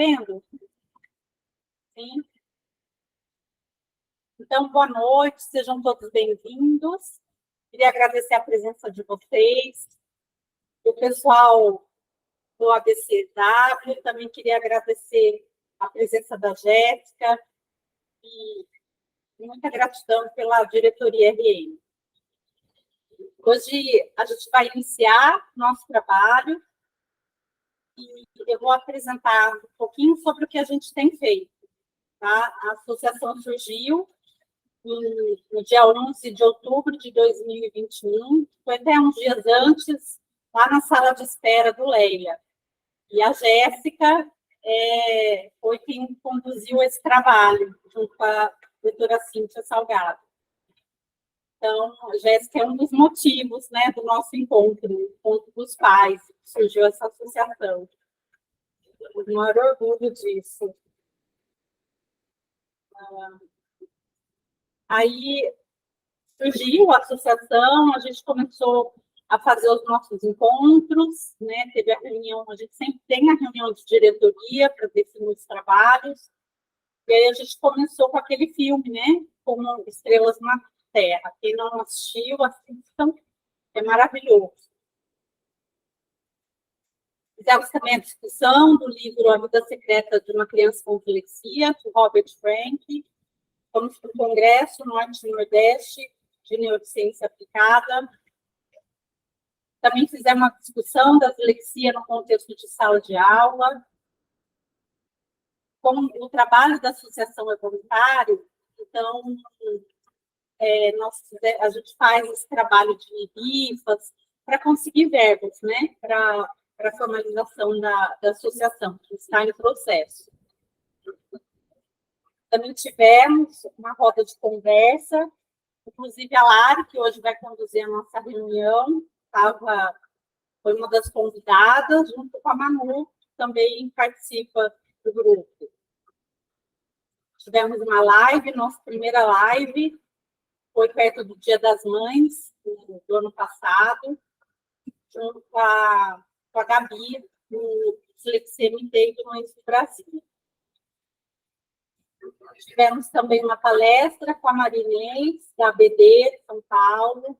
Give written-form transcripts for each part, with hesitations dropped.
vendo? Sim. Então, boa noite, sejam todos bem-vindos. Queria agradecer a presença de vocês, do pessoal do ABCW, também queria agradecer a presença da Jéssica e muita gratidão pela diretoria RN. Hoje a gente vai iniciar nosso trabalho e eu vou apresentar um pouquinho sobre o que a gente tem feito. Tá? A associação surgiu no dia 11 de outubro de 2021, foi até uns dias antes, lá na sala de espera do Leila. E a Jéssica foi quem conduziu esse trabalho, junto com a doutora Cíntia Salgado. Então, a Jéssica é um dos motivos, né, do nosso encontro, o encontro dos pais, surgiu essa associação. O maior orgulho disso. Aí surgiu a associação, a gente começou a fazer os nossos encontros, né? Teve a reunião, a gente sempre tem a reunião de diretoria para definir os trabalhos, e aí a gente começou com aquele filme, né? Como Estrelas na Terra. Quem não assistiu, assistam, é maravilhoso. Fizemos também a discussão do livro A Vida Secreta de uma Criança com Dislexia, de Robert Frank. Fomos para o Congresso Norte e Nordeste de Neurociência Aplicada. Também fizemos uma discussão da dislexia no contexto de sala de aula. Como o trabalho da associação é voluntário, então a gente faz esse trabalho de rifas para conseguir verbas, né, para a formalização da associação, que está em processo. Também tivemos uma roda de conversa, inclusive a Lari, que hoje vai conduzir a nossa reunião, foi uma das convidadas, junto com a Manu, que também participa do grupo. Tivemos uma live, nossa primeira live, foi perto do Dia das Mães, do ano passado, junto com a Gabi, do Dislexia MT do Mães do Brasil. Tivemos também uma palestra com a Marinês, da ABD de São Paulo.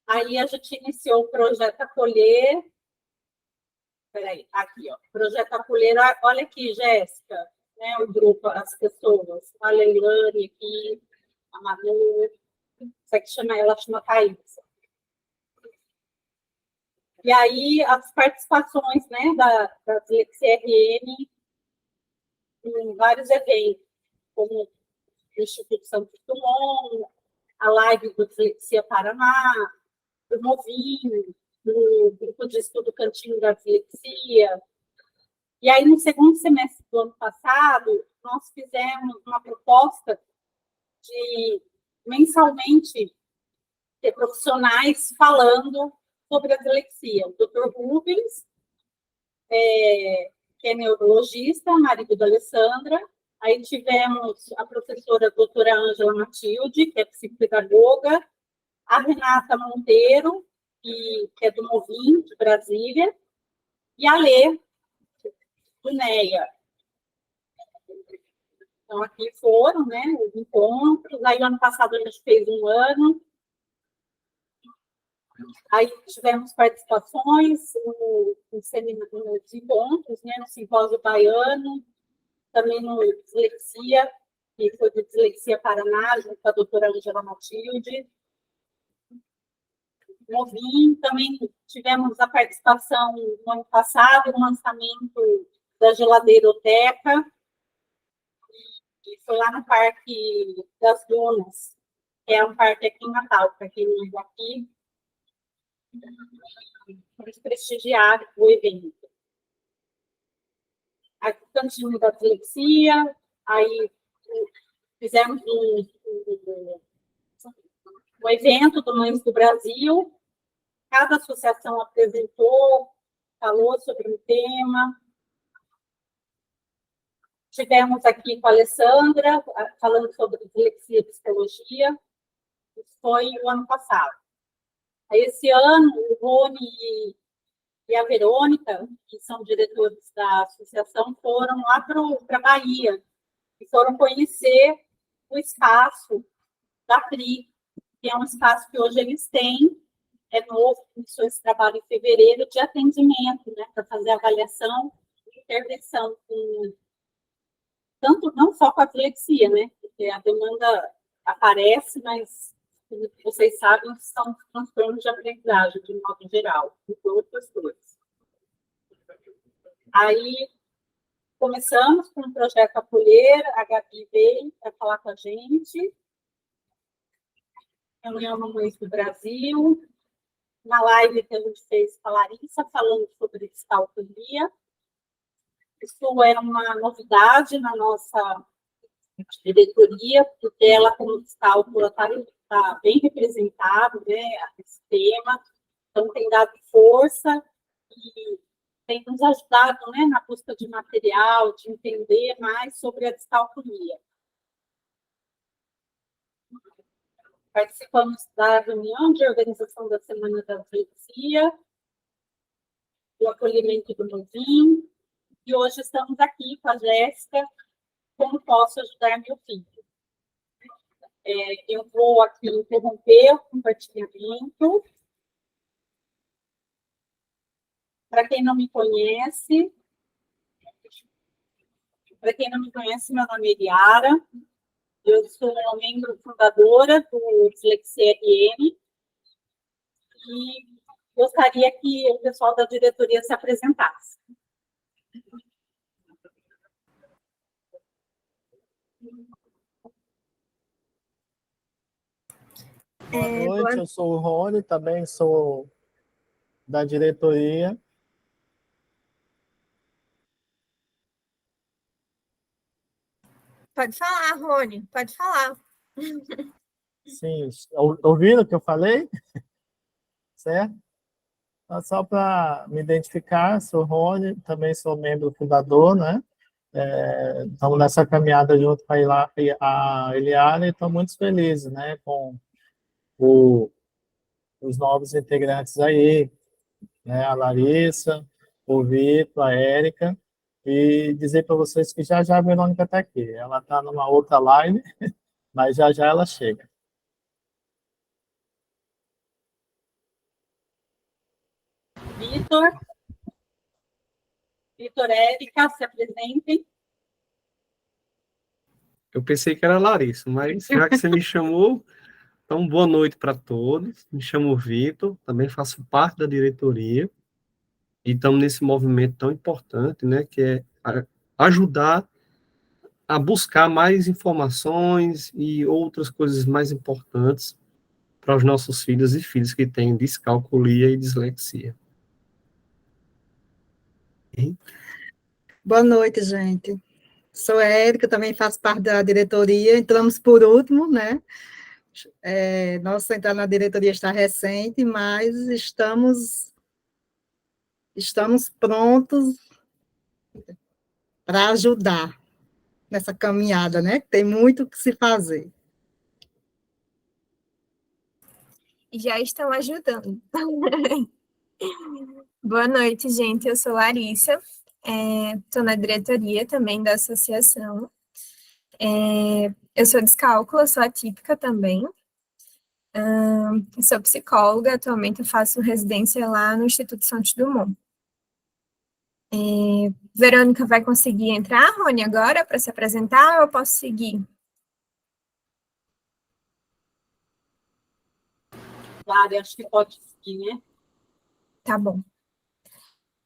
Aí a gente iniciou o Projeto Acolher. Peraí, aqui, ó. Projeto Acolher, olha aqui, Jéssica, né, o grupo, as pessoas. A Leilane aqui, a Manu, essa que chama Thaís. E aí, as participações, né, da Dislexia RN em vários eventos, como o Instituto Santos Dumont, a live do Dislexia Paraná, do Movinho, do Grupo de Estudo Cantinho da Dislexia. E aí, no segundo semestre do ano passado, nós fizemos uma proposta de, mensalmente, ter profissionais falando sobre a dislexia. O Dr. Rubens, que é neurologista, marido da Alessandra. Aí tivemos a professora doutora Ângela Matilde, que é psicopedagoga, a Renata Monteiro, que é do Movim, de Brasília, e a Lê, do NEA. Então, aqui foram, né, os encontros. Aí, ano passado, a gente fez um ano. Aí, tivemos participações nos encontros, né, no Simpósio Baiano, também no Dislexia, que foi do Dislexia Paraná, junto com a doutora Ângela Matilde. Movim, também tivemos a participação no ano passado, no lançamento da Geladeiroteca, e foi lá no Parque das Dunas, que é um parque aqui em Natal, para quem não é daqui, para prestigiar o evento. Aqui, Cantinho da Dislexia, aí fizemos um evento do Mães do Brasil, cada associação apresentou, falou sobre o tema. Tivemos aqui com a Alessandra, falando sobre dislexia e psicologia. Isso foi o ano passado. Aí, esse ano, o Rony e a Verônica, que são diretores da associação, foram lá para a Bahia e foram conhecer o espaço da TRI, que é um espaço que hoje eles têm, é novo, começou esse trabalho em fevereiro, de atendimento, né, para fazer avaliação e intervenção, tanto não só com a atlexia, né, porque a demanda aparece, mas, como vocês sabem, são transtornos de aprendizagem, de modo geral, e outras coisas. Aí, começamos com o projeto Acolher, a Gabi veio para falar com a gente, reunião no mês do Brasil, na live que a gente fez com a Larissa, falando sobre descalculia. Isso é uma novidade na nossa diretoria, porque ela, como descálculo, está bem representado, né, esse tema, então tem dado força e tem nos ajudado, né, na busca de material, de entender mais sobre a descalculia. Participamos da reunião de organização da Semana da Atlexia, do acolhimento do novinho, e hoje estamos aqui com a Jéssica, como posso ajudar meu filho. Eu vou aqui interromper o compartilhamento. Para quem não me conhece, meu nome é Eliara, eu sou membro fundadora do Dislexia RM e gostaria que o pessoal da diretoria se apresentasse. Boa noite, eu sou o Rony, também sou da diretoria. Pode falar, Rony, pode falar. Sim, ouviram o que eu falei? Certo? Então, só para me identificar, sou o Rony, também sou membro fundador, né? Estamos nessa caminhada junto com a Eliana e estamos muito felizes, né? Com os novos integrantes aí, né? A Larissa, o Vitor, a Érica, e dizer para vocês que já já a Verônica está aqui. Ela está numa outra live, mas já já ela chega. Vitor, Érica, se apresentem. Eu pensei que era Larissa, mas já que você me chamou, então boa noite para todos. Me chamo Vitor, também faço parte da diretoria e estamos nesse movimento tão importante, né, que é ajudar a buscar mais informações e outras coisas mais importantes para os nossos filhos e filhas que têm descalculia e dislexia. Boa noite, gente. Sou a Érica, também faço parte da diretoria. Entramos por último, né? Nossa entrada na diretoria está recente, mas estamos prontos para ajudar nessa caminhada, né? Tem muito o que se fazer. Já estão ajudando. Boa noite, gente. Eu sou Larissa, estou na diretoria também da associação. Eu sou descálcula, sou atípica também. Sou psicóloga, atualmente eu faço residência lá no Instituto Santos Dumont. Verônica vai conseguir entrar, Rony, agora para se apresentar, ou eu posso seguir? Claro, acho que pode seguir, né? Tá bom.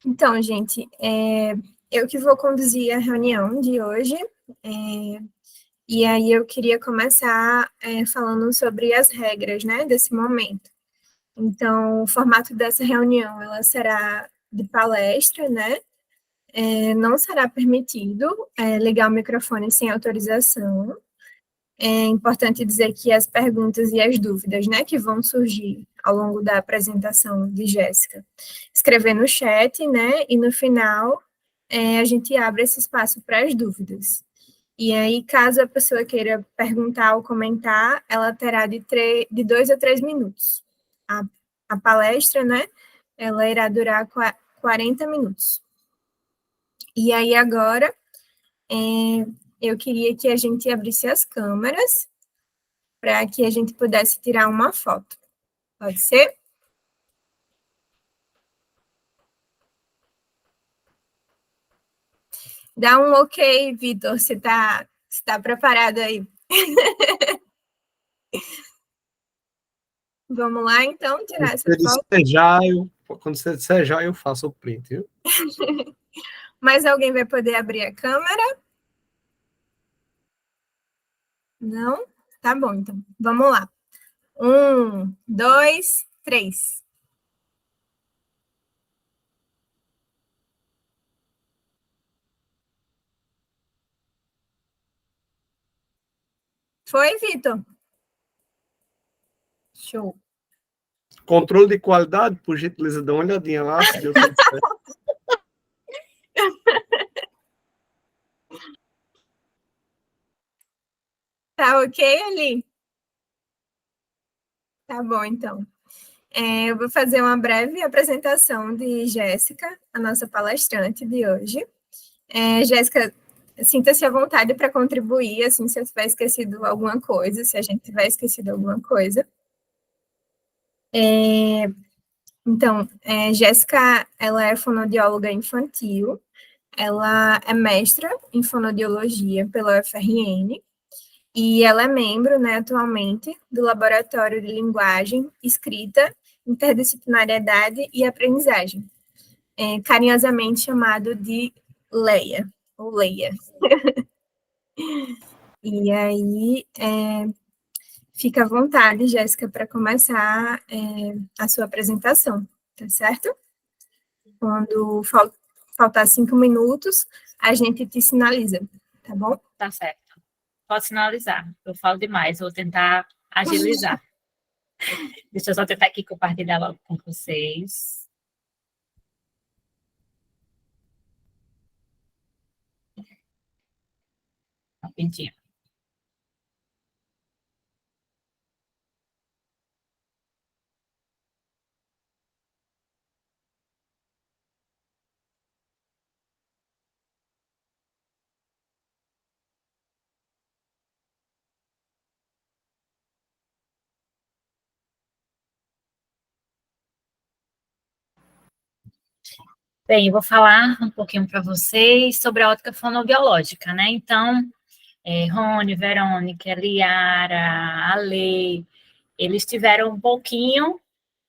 Então, gente, eu que vou conduzir a reunião de hoje, e aí eu queria começar falando sobre as regras, né, desse momento. Então, o formato dessa reunião, ela será de palestra, né, não será permitido ligar o microfone sem autorização. É importante dizer que as perguntas e as dúvidas, né, que vão surgir ao longo da apresentação de Jéssica, escrever no chat, né, e no final a gente abre esse espaço para as dúvidas. E aí, caso a pessoa queira perguntar ou comentar, ela terá de 2 a 3 minutos. A palestra, né, ela irá durar 40 minutos. E aí, agora, eu queria que a gente abrisse as câmeras para que a gente pudesse tirar uma foto. Pode ser? Dá um ok, Vitor, se tá preparado aí. Vamos lá, então, tirar essa foto. Quando você disser já, eu faço o print, viu? Mais alguém vai poder abrir a câmera? Não? Tá bom, então. Vamos lá. 1, 2, 3. Foi, Vitor? Show. Controle de qualidade, por gentileza, dá uma olhadinha lá, se deu tudo certo. Tá ok ali? Tá bom, então. Eu vou fazer uma breve apresentação de Jéssica, a nossa palestrante de hoje. Jéssica, sinta-se à vontade para contribuir, assim, se eu tiver esquecido alguma coisa, se a gente tiver esquecido alguma coisa. Então, Jéssica, ela é fonoaudióloga infantil, ela é mestra em fonoaudiologia pela UFRN, e ela é membro, né, atualmente, do Laboratório de Linguagem, Escrita, Interdisciplinariedade e Aprendizagem, carinhosamente chamado de LEIA, ou Leia. E aí, fica à vontade, Jéssica, para começar a sua apresentação, tá certo? Quando faltar 5 minutos, a gente te sinaliza, tá bom? Tá certo. Pode sinalizar. Eu falo demais, vou tentar agilizar. Deixa eu só tentar aqui compartilhar logo com vocês. Rapidinho. Bem, eu vou falar um pouquinho para vocês sobre a ótica fonoaudiológica, né? Então, Rony, Verônica, Liara, Ale, eles tiveram um pouquinho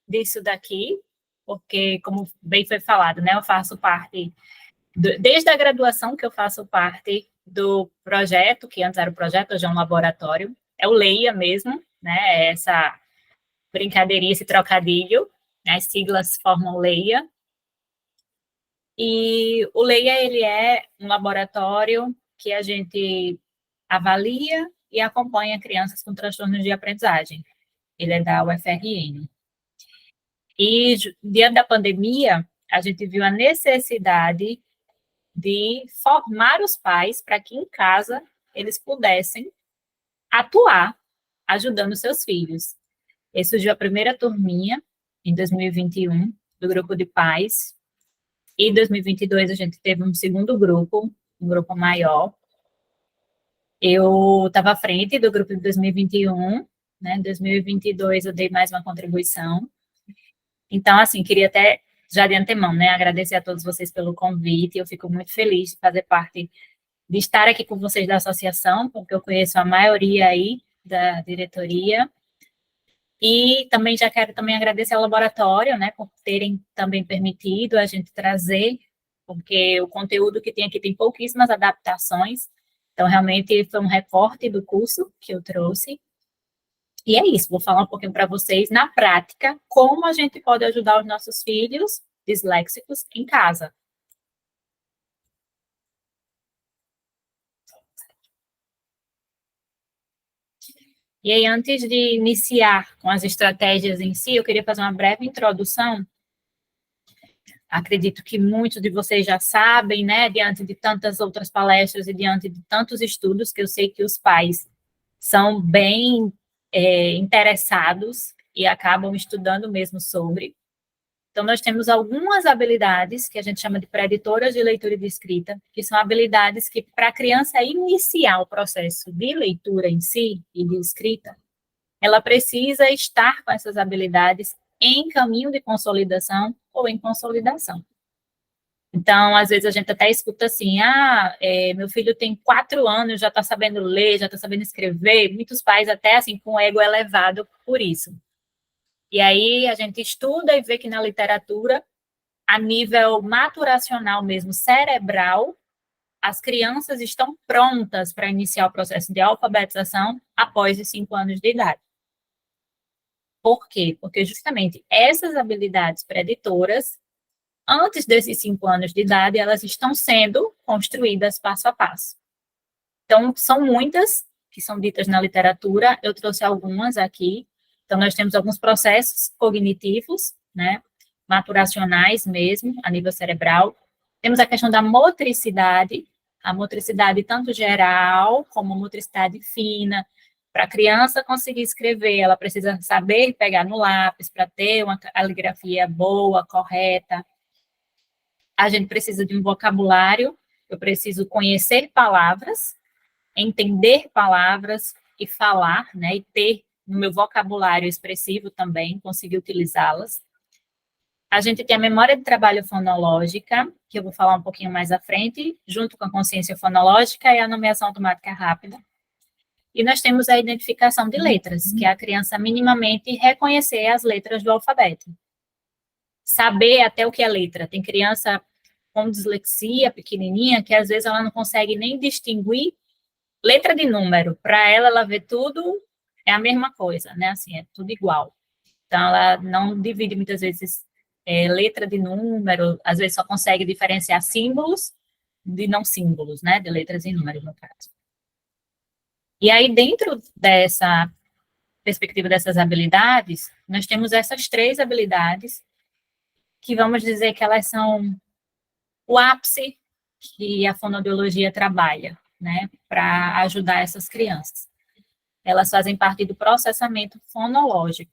disso daqui, porque, como bem foi falado, né? Eu faço parte, desde a graduação que eu faço parte do projeto, que antes era o projeto, hoje é um laboratório, é o LEIA mesmo, né? Essa brincadeirinha, esse trocadilho, né? As siglas formam LEIA. E o LEIA, ele é um laboratório que a gente avalia e acompanha crianças com transtornos de aprendizagem. Ele é da UFRN. E, diante da pandemia, a gente viu a necessidade de formar os pais para que em casa eles pudessem atuar ajudando seus filhos. E surgiu a primeira turminha, em 2021, do grupo de pais. E em 2022 a gente teve um segundo grupo, um grupo maior. Eu estava à frente do grupo de 2021, né? Em 2022 eu dei mais uma contribuição. Então, assim, queria até, já de antemão, né, agradecer a todos vocês pelo convite. Eu fico muito feliz de fazer parte, de estar aqui com vocês da associação, porque eu conheço a maioria aí da diretoria. E também já quero também agradecer ao laboratório, né, por terem também permitido a gente trazer, porque o conteúdo que tem aqui tem pouquíssimas adaptações, então realmente foi um recorte do curso que eu trouxe. E é isso, vou falar um pouquinho para vocês, na prática, como a gente pode ajudar os nossos filhos disléxicos em casa. E aí, antes de iniciar com as estratégias em si, eu queria fazer uma breve introdução. Acredito que muitos de vocês já sabem, né, diante de tantas outras palestras e diante de tantos estudos, que eu sei que os pais são bem interessados e acabam estudando mesmo sobre. Então, nós temos algumas habilidades que a gente chama de preditoras de leitura e de escrita, que são habilidades que, para a criança iniciar o processo de leitura em si e de escrita, ela precisa estar com essas habilidades em caminho de consolidação ou em consolidação. Então, às vezes a gente até escuta assim, meu filho tem 4 anos, já está sabendo ler, já está sabendo escrever, muitos pais até assim com o ego elevado por isso. E aí a gente estuda e vê que na literatura, a nível maturacional mesmo, cerebral, as crianças estão prontas para iniciar o processo de alfabetização após os 5 anos de idade. Por quê? Porque justamente essas habilidades preditoras, antes desses 5 anos de idade, elas estão sendo construídas passo a passo. Então, são muitas que são ditas na literatura, eu trouxe algumas aqui. Então, nós temos alguns processos cognitivos, né, maturacionais mesmo, a nível cerebral. Temos a questão da motricidade, a motricidade tanto geral como a motricidade fina. Para a criança conseguir escrever, ela precisa saber pegar no lápis para ter uma caligrafia boa, correta. A gente precisa de um vocabulário, eu preciso conhecer palavras, entender palavras e falar, né, e ter no meu vocabulário expressivo também, conseguir utilizá-las. A gente tem a memória de trabalho fonológica, que eu vou falar um pouquinho mais à frente, junto com a consciência fonológica e a nomeação automática rápida. E nós temos a identificação de letras, que é a criança minimamente reconhecer as letras do alfabeto. Saber até o que é letra. Tem criança com dislexia pequenininha, que às vezes ela não consegue nem distinguir letra de número. Para ela, ela vê tudo, é a mesma coisa, né? Assim, é tudo igual. Então, ela não divide muitas vezes letra de número, às vezes só consegue diferenciar símbolos de não símbolos, né? De letras e números, no caso. E aí, dentro dessa perspectiva dessas habilidades, nós temos essas 3 habilidades que vamos dizer que elas são o ápice que a fonoaudiologia trabalha, né, para ajudar essas crianças. Elas fazem parte do processamento fonológico.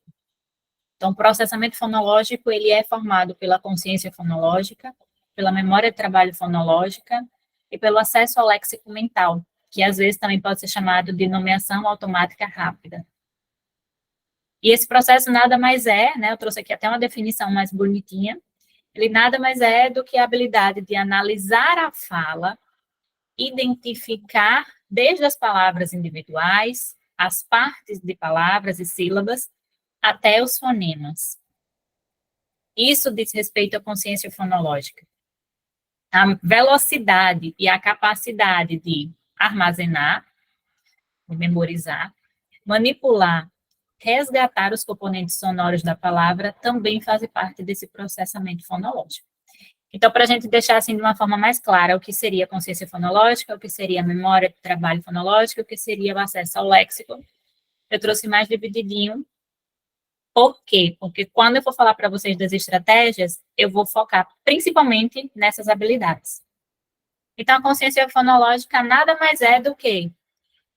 Então, o processamento fonológico, ele é formado pela consciência fonológica, pela memória de trabalho fonológica e pelo acesso ao léxico mental, que às vezes também pode ser chamado de nomeação automática rápida. E esse processo nada mais é, né, eu trouxe aqui até uma definição mais bonitinha, ele nada mais é do que a habilidade de analisar a fala, identificar desde as palavras individuais, as partes de palavras e sílabas, até os fonemas. Isso diz respeito à consciência fonológica. A velocidade e a capacidade de armazenar, de memorizar, manipular, resgatar os componentes sonoros da palavra também fazem parte desse processamento fonológico. Então, para a gente deixar assim de uma forma mais clara o que seria a consciência fonológica, o que seria a memória de trabalho fonológico, o que seria o acesso ao léxico, eu trouxe mais divididinho. Por quê? Porque quando eu for falar para vocês das estratégias, eu vou focar principalmente nessas habilidades. Então, a consciência fonológica nada mais é do que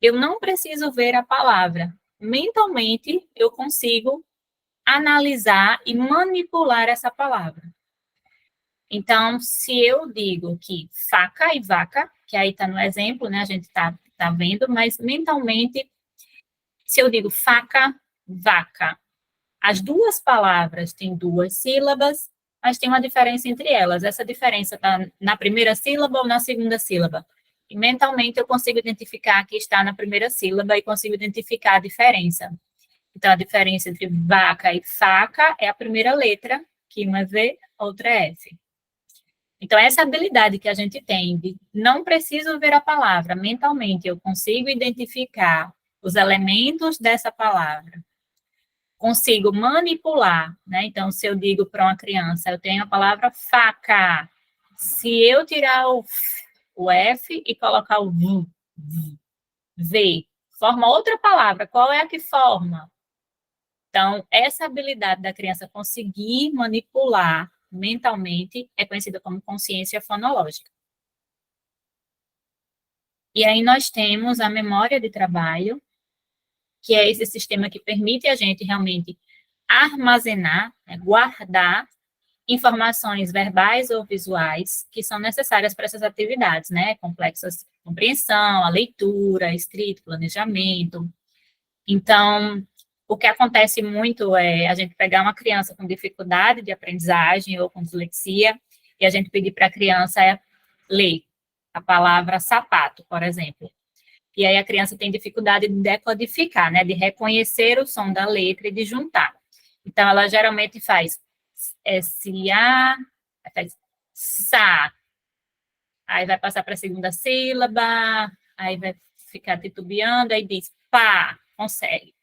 eu não preciso ver a palavra. Mentalmente, eu consigo analisar e manipular essa palavra. Então, se eu digo que faca e vaca, que aí está no exemplo, né, a gente tá vendo, mas mentalmente, se eu digo faca, vaca, as 2 palavras têm 2 sílabas, mas tem uma diferença entre elas. Essa diferença está na primeira sílaba ou na segunda sílaba? E mentalmente eu consigo identificar que está na primeira sílaba e consigo identificar a diferença. Então, a diferença entre vaca e faca é a primeira letra, que uma é V, outra é F. Então, essa habilidade que a gente tem de não preciso ver a palavra, mentalmente eu consigo identificar os elementos dessa palavra, consigo manipular, né? Então, se eu digo para uma criança, eu tenho a palavra faca, se eu tirar o F e colocar o V, forma outra palavra, qual é a que forma? Então, essa habilidade da criança conseguir manipular mentalmente é conhecida como consciência fonológica. E aí nós temos a memória de trabalho, que é esse sistema que permite a gente realmente armazenar, né, guardar informações verbais ou visuais que são necessárias para essas atividades, né? Complexas, compreensão, a leitura, a escrita, planejamento. Então, o que acontece muito é a gente pegar uma criança com dificuldade de aprendizagem ou com dislexia e a gente pedir para a criança ler a palavra sapato, por exemplo. E aí a criança tem dificuldade de decodificar, né? De reconhecer o som da letra e de juntar. Então, ela geralmente faz S-A, faz sa. Aí vai passar para a segunda sílaba, aí vai ficar titubeando, aí diz pá, consegue.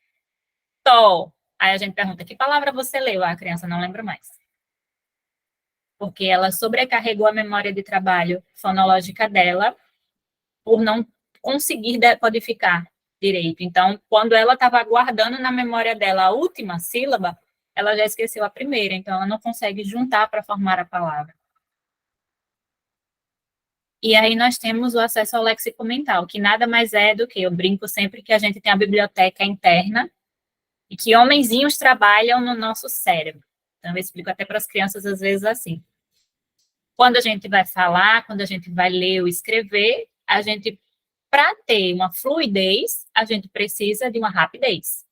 Tó. Aí a gente pergunta, que palavra você leu? A criança não lembra mais. Porque ela sobrecarregou a memória de trabalho fonológica dela por não conseguir decodificar direito. Então, quando ela estava guardando na memória dela a última sílaba, ela já esqueceu a primeira, então ela não consegue juntar para formar a palavra. E aí nós temos o acesso ao léxico mental, que nada mais é do que, eu brinco sempre que a gente tem a biblioteca interna e que homenzinhos trabalham no nosso cérebro. Então, eu explico até para as crianças, às vezes, assim. Quando a gente vai falar, quando a gente vai ler ou escrever, a gente, para ter uma fluidez, a gente precisa de uma rapidez.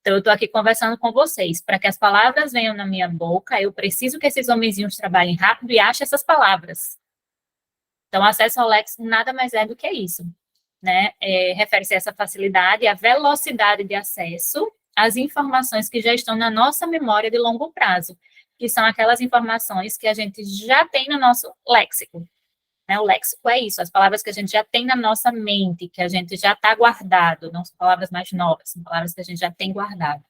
Então, eu estou aqui conversando com vocês. Para que as palavras venham na minha boca, eu preciso que esses homenzinhos trabalhem rápido e achem essas palavras. Então, acesso ao léxico nada mais é do que isso, né? Refere-se a essa facilidade, a velocidade de acesso às informações que já estão na nossa memória de longo prazo, que são aquelas informações que a gente já tem no nosso léxico. Né? O léxico é isso, as palavras que a gente já tem na nossa mente, que a gente já está guardado, não são palavras mais novas, são palavras que a gente já tem guardado.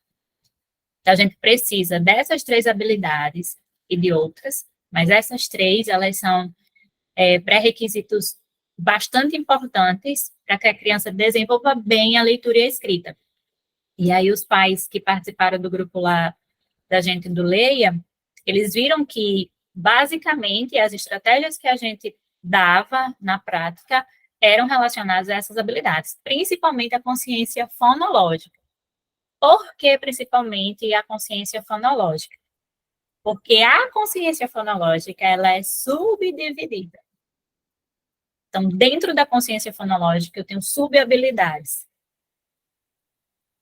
Então, a gente precisa dessas 3 habilidades e de outras, mas essas 3, elas são pré-requisitos bastante importantes para que a criança desenvolva bem a leitura e a escrita. E aí, os pais que participaram do grupo lá da gente do Leia, eles viram que, basicamente, as estratégias que a gente dava na prática eram relacionadas a essas habilidades, principalmente a consciência fonológica. Por que, principalmente, a consciência fonológica? Porque a consciência fonológica, ela é subdividida. Então, dentro da consciência fonológica, eu tenho subhabilidades.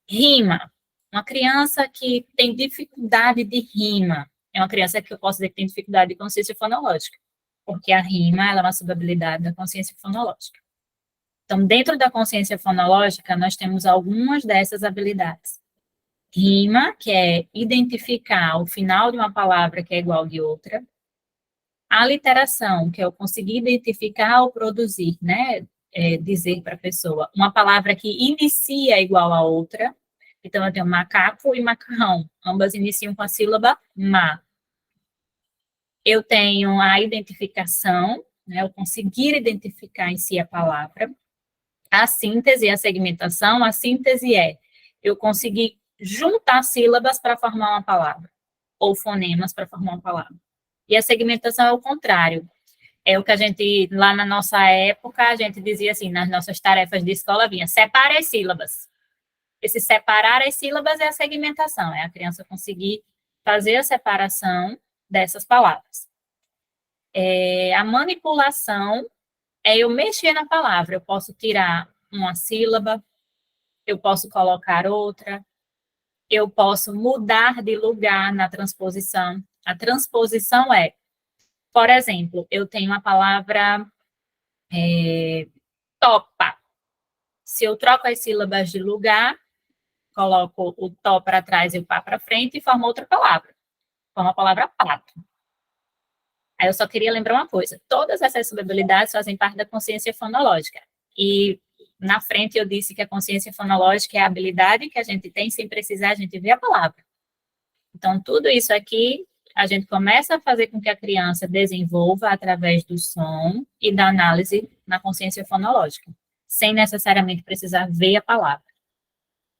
Rima. Uma criança que tem dificuldade de rima é uma criança que eu posso dizer que tem dificuldade de consciência fonológica, porque a rima, ela é uma subhabilidade da consciência fonológica. Então, dentro da consciência fonológica, nós temos algumas dessas habilidades. Rima, que é identificar o final de uma palavra que é igual de outra. Aliteração, que é eu conseguir identificar ou produzir, né? Dizer para a pessoa uma palavra que inicia igual a outra. Então, eu tenho macaco e macarrão. Ambas iniciam com a sílaba ma. Eu tenho a identificação, né? Eu conseguir identificar em si a palavra. A síntese e a segmentação. A síntese é eu conseguir juntar sílabas para formar uma palavra, ou fonemas para formar uma palavra. E a segmentação é o contrário. É o que a gente, lá na nossa época, a gente dizia assim, nas nossas tarefas de escola, vinha, separe as sílabas. Esse separar as sílabas é a segmentação, é a criança conseguir fazer a separação dessas palavras. A manipulação é eu mexer na palavra, eu posso tirar uma sílaba, eu posso colocar outra, eu posso mudar de lugar na transposição. A transposição é, por exemplo, eu tenho a palavra topa. Se eu troco as sílabas de lugar, coloco o to para trás e o pá para frente e formo outra palavra. Formo a palavra pato. Aí eu só queria lembrar uma coisa. Todas essas subhabilidades fazem parte da consciência fonológica. E na frente eu disse que a consciência fonológica é a habilidade que a gente tem sem precisar a gente ver a palavra. Então, tudo isso aqui, a gente começa a fazer com que a criança desenvolva através do som e da análise na consciência fonológica, sem necessariamente precisar ver a palavra.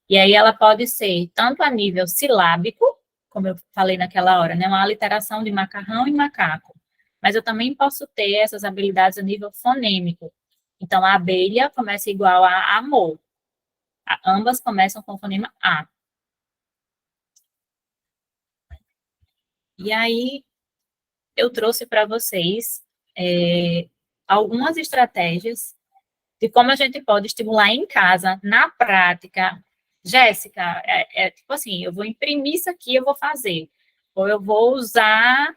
E aí ela pode ser tanto a nível silábico, como eu falei naquela hora, né, uma aliteração de macarrão e macaco, mas eu também posso ter essas habilidades a nível fonêmico. Então, a abelha começa igual a amor. Ambas começam com o fonema A. E aí, eu trouxe para vocês algumas estratégias de como a gente pode estimular em casa, na prática. Jéssica, tipo assim, eu vou imprimir isso aqui, eu vou fazer. Ou eu vou usar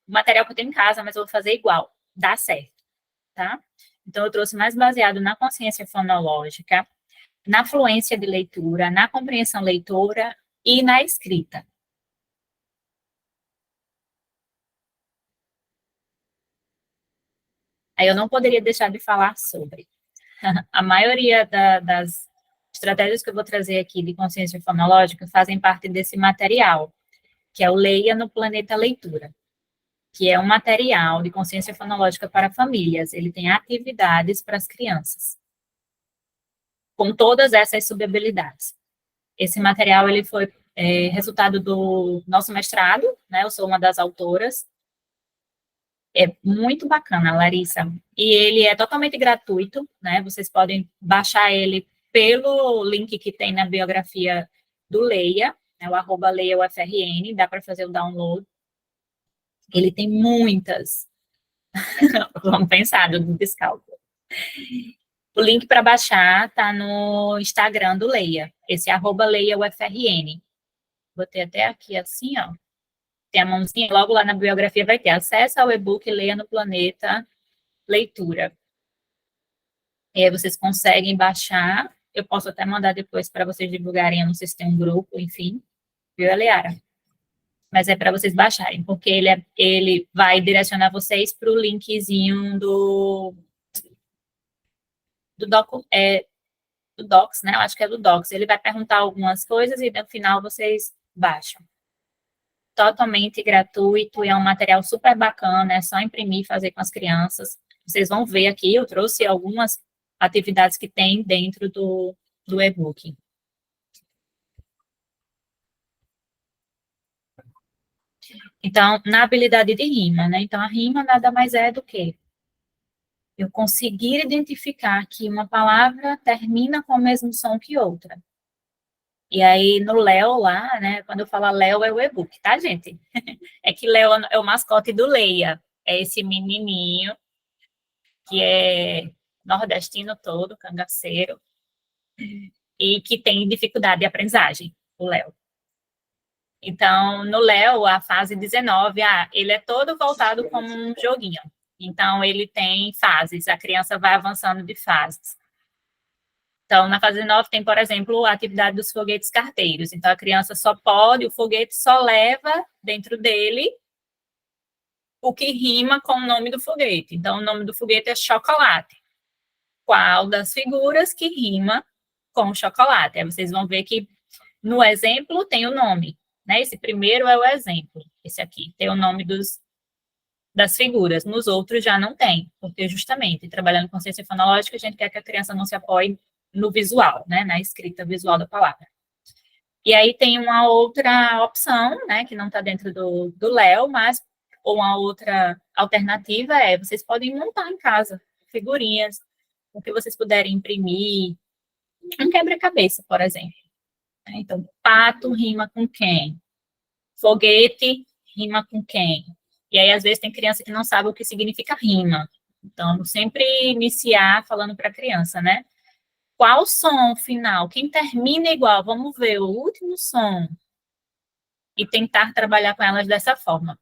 o material que eu tenho em casa, mas eu vou fazer igual. Dá certo, tá? Então, eu trouxe mais baseado na consciência fonológica, na fluência de leitura, na compreensão leitora e na escrita. Aí eu não poderia deixar de falar sobre. A maioria das estratégias que eu vou trazer aqui de consciência fonológica fazem parte desse material, que é o Leia no Planeta Leitura, que é um material de consciência fonológica para famílias. Ele tem atividades para as crianças, com todas essas subhabilidades. Esse material, ele foi resultado do nosso mestrado, né? Eu sou uma das autoras. É muito bacana, Larissa. E ele é totalmente gratuito, né? Vocês podem baixar ele pelo link que tem na biografia do Leia, né? O @LeiaUFRN, dá para fazer o download. Ele tem muitas. Vamos pensar do descalço. O link para baixar está no Instagram do Leia, esse @LeiaUFRN. Botei até aqui assim, ó. Tem a mãozinha, logo lá na biografia vai ter acesso ao e-book Leia no Planeta Leitura. E aí vocês conseguem baixar. Eu posso até mandar depois para vocês divulgarem, eu não sei se tem um grupo, enfim. Viu, Eliara? Mas é para vocês baixarem, porque ele vai direcionar vocês para o linkzinho do Docs, né? Eu acho que é do Docs. Ele vai perguntar algumas coisas e no final vocês baixam. Totalmente gratuito e é um material super bacana, é só imprimir e fazer com as crianças. Vocês vão ver aqui, eu trouxe algumas atividades que tem dentro do e-book. Então, na habilidade de rima, né? Então, a rima nada mais é do que eu conseguir identificar que uma palavra termina com o mesmo som que outra. E aí, no Léo lá, né, quando eu falo Léo, é o e-book, tá, gente? É que Léo é o mascote do Leia. É esse menininho que é nordestino todo, cangaceiro, e que tem dificuldade de aprendizagem, o Léo. Então, no Léo, a fase 19, ele é todo voltado como um joguinho. Então, ele tem fases, a criança vai avançando de fases. Então, na fase 9 tem, por exemplo, a atividade dos foguetes carteiros. Então, a criança o foguete só leva dentro dele o que rima com o nome do foguete. Então, o nome do foguete é chocolate. Qual das figuras que rima com chocolate? Aí vocês vão ver que no exemplo tem o nome, né? Esse primeiro é o exemplo, esse aqui, tem o nome das figuras. Nos outros já não tem, porque justamente, trabalhando com consciência fonológica, a gente quer que a criança não se apoie no visual, né, na escrita visual da palavra. E aí tem uma outra opção, né, que não está dentro do Léo, mas uma outra alternativa vocês podem montar em casa figurinhas, o que vocês puderem imprimir, um quebra-cabeça, por exemplo. Então, pato rima com quem? Foguete rima com quem? E aí, às vezes, tem criança que não sabe o que significa rima. Então, sempre iniciar falando para a criança, né? Qual som final? Quem termina igual? Vamos ver o último som. E tentar trabalhar com elas dessa forma.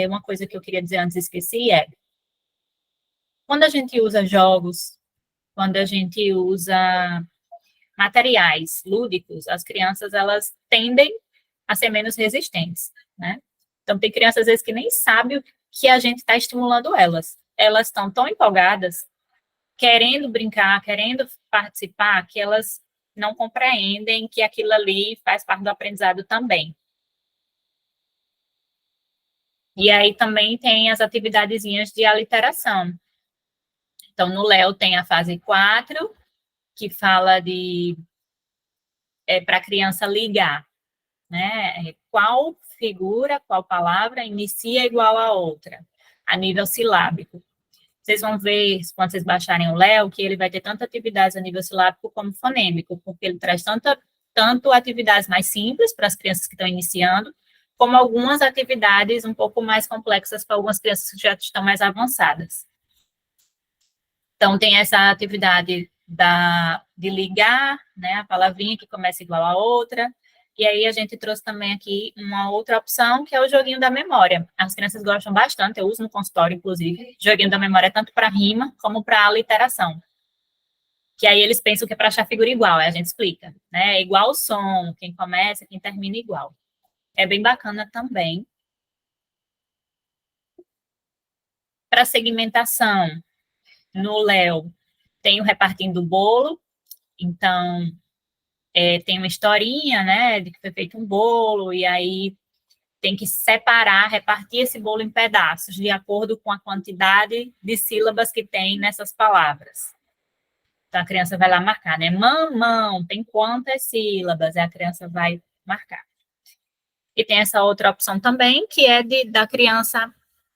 Uma coisa que eu queria dizer antes, esqueci, quando a gente usa jogos, quando a gente usa materiais lúdicos, as crianças, elas tendem a ser menos resistentes, né? Então, tem crianças, às vezes, que nem sabem o que a gente está estimulando elas. Elas estão tão empolgadas, querendo brincar, querendo participar, que elas não compreendem que aquilo ali faz parte do aprendizado também. E aí também tem as atividadezinhas de aliteração. Então, no Léo tem a fase 4, que fala para a criança ligar, né? Qual figura, qual palavra inicia igual a outra, a nível silábico. Vocês vão ver, quando vocês baixarem o Léo, que ele vai ter tanto atividades a nível silábico como fonêmico, porque ele traz tanto atividades mais simples para as crianças que estão iniciando, como algumas atividades um pouco mais complexas para algumas crianças que já estão mais avançadas. Então, tem essa atividade de ligar, né, a palavrinha que começa igual a outra, e aí a gente trouxe também aqui uma outra opção, que é o joguinho da memória. As crianças gostam bastante, eu uso no consultório, inclusive. Joguinho da memória tanto para rima como para aliteração. Que aí eles pensam que é para achar figura igual, aí a gente explica, né? É igual o som, quem começa, quem termina igual. É bem bacana também. Para segmentação, no Léo, tem o repartindo do bolo, então tem uma historinha, né, de que foi feito um bolo, e aí tem que separar, repartir esse bolo em pedaços, de acordo com a quantidade de sílabas que tem nessas palavras. Então, a criança vai lá marcar, né, mamão, tem quantas sílabas? E a criança vai marcar. E tem essa outra opção também, que é da criança,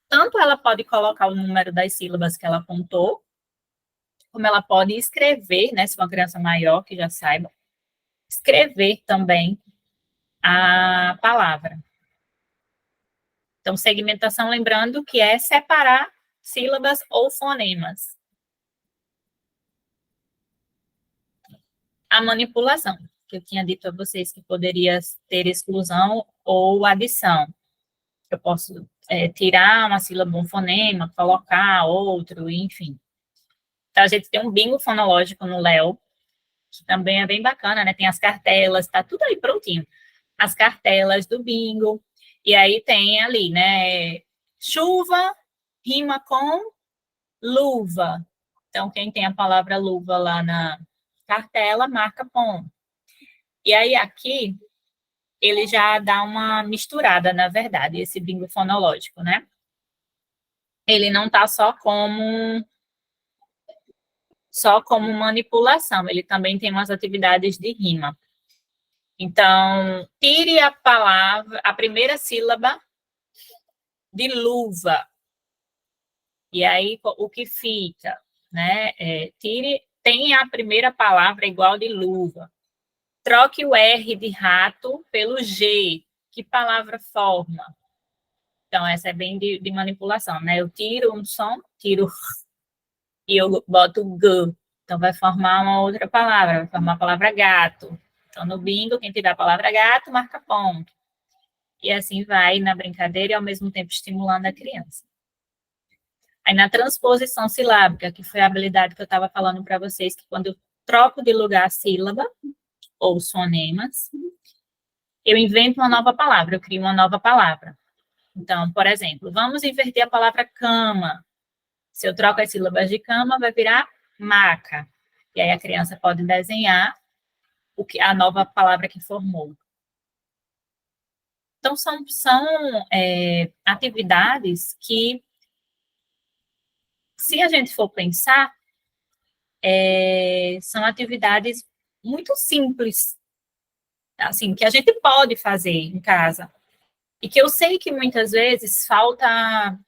tanto ela pode colocar o número das sílabas que ela apontou, como ela pode escrever, né, se for uma criança maior, que já saiba, escrever também a palavra. Então, segmentação, lembrando que é separar sílabas ou fonemas. A manipulação, que eu tinha dito a vocês que poderia ter exclusão ou adição. Eu posso tirar uma sílaba, um fonema, colocar outro, enfim. Então, a gente tem um bingo fonológico no Léo, que também é bem bacana, né? Tem as cartelas, tá tudo aí prontinho. As cartelas do bingo. E aí tem ali, né? Chuva rima com luva. Então, quem tem a palavra luva lá na cartela, marca ponto. E aí, aqui, ele já dá uma misturada, na verdade, esse bingo fonológico, né? Ele não tá só como manipulação, ele também tem umas atividades de rima. Então, tire a palavra, a primeira sílaba de luva. E aí, o que fica, né? Tem a primeira palavra igual de luva. Troque o R de rato pelo G. Que palavra forma? Então, essa é bem de manipulação, né? Eu tiro um som, tiro e eu boto G. Então, vai formar uma outra palavra, vai formar a palavra gato. Então, no bingo, quem tiver a palavra gato, marca ponto. E assim vai na brincadeira e, ao mesmo tempo, estimulando a criança. Aí, na transposição silábica, que foi a habilidade que eu estava falando para vocês, que quando eu troco de lugar a sílaba, ou os fonemas, eu invento uma nova palavra, eu crio uma nova palavra. Então, por exemplo, vamos inverter a palavra cama. Se eu troco as sílabas de cama, vai virar maca. E aí a criança pode desenhar a nova palavra que formou. Então, são atividades que, se a gente for pensar, são atividades muito simples, assim, que a gente pode fazer em casa. E que eu sei que muitas vezes falta,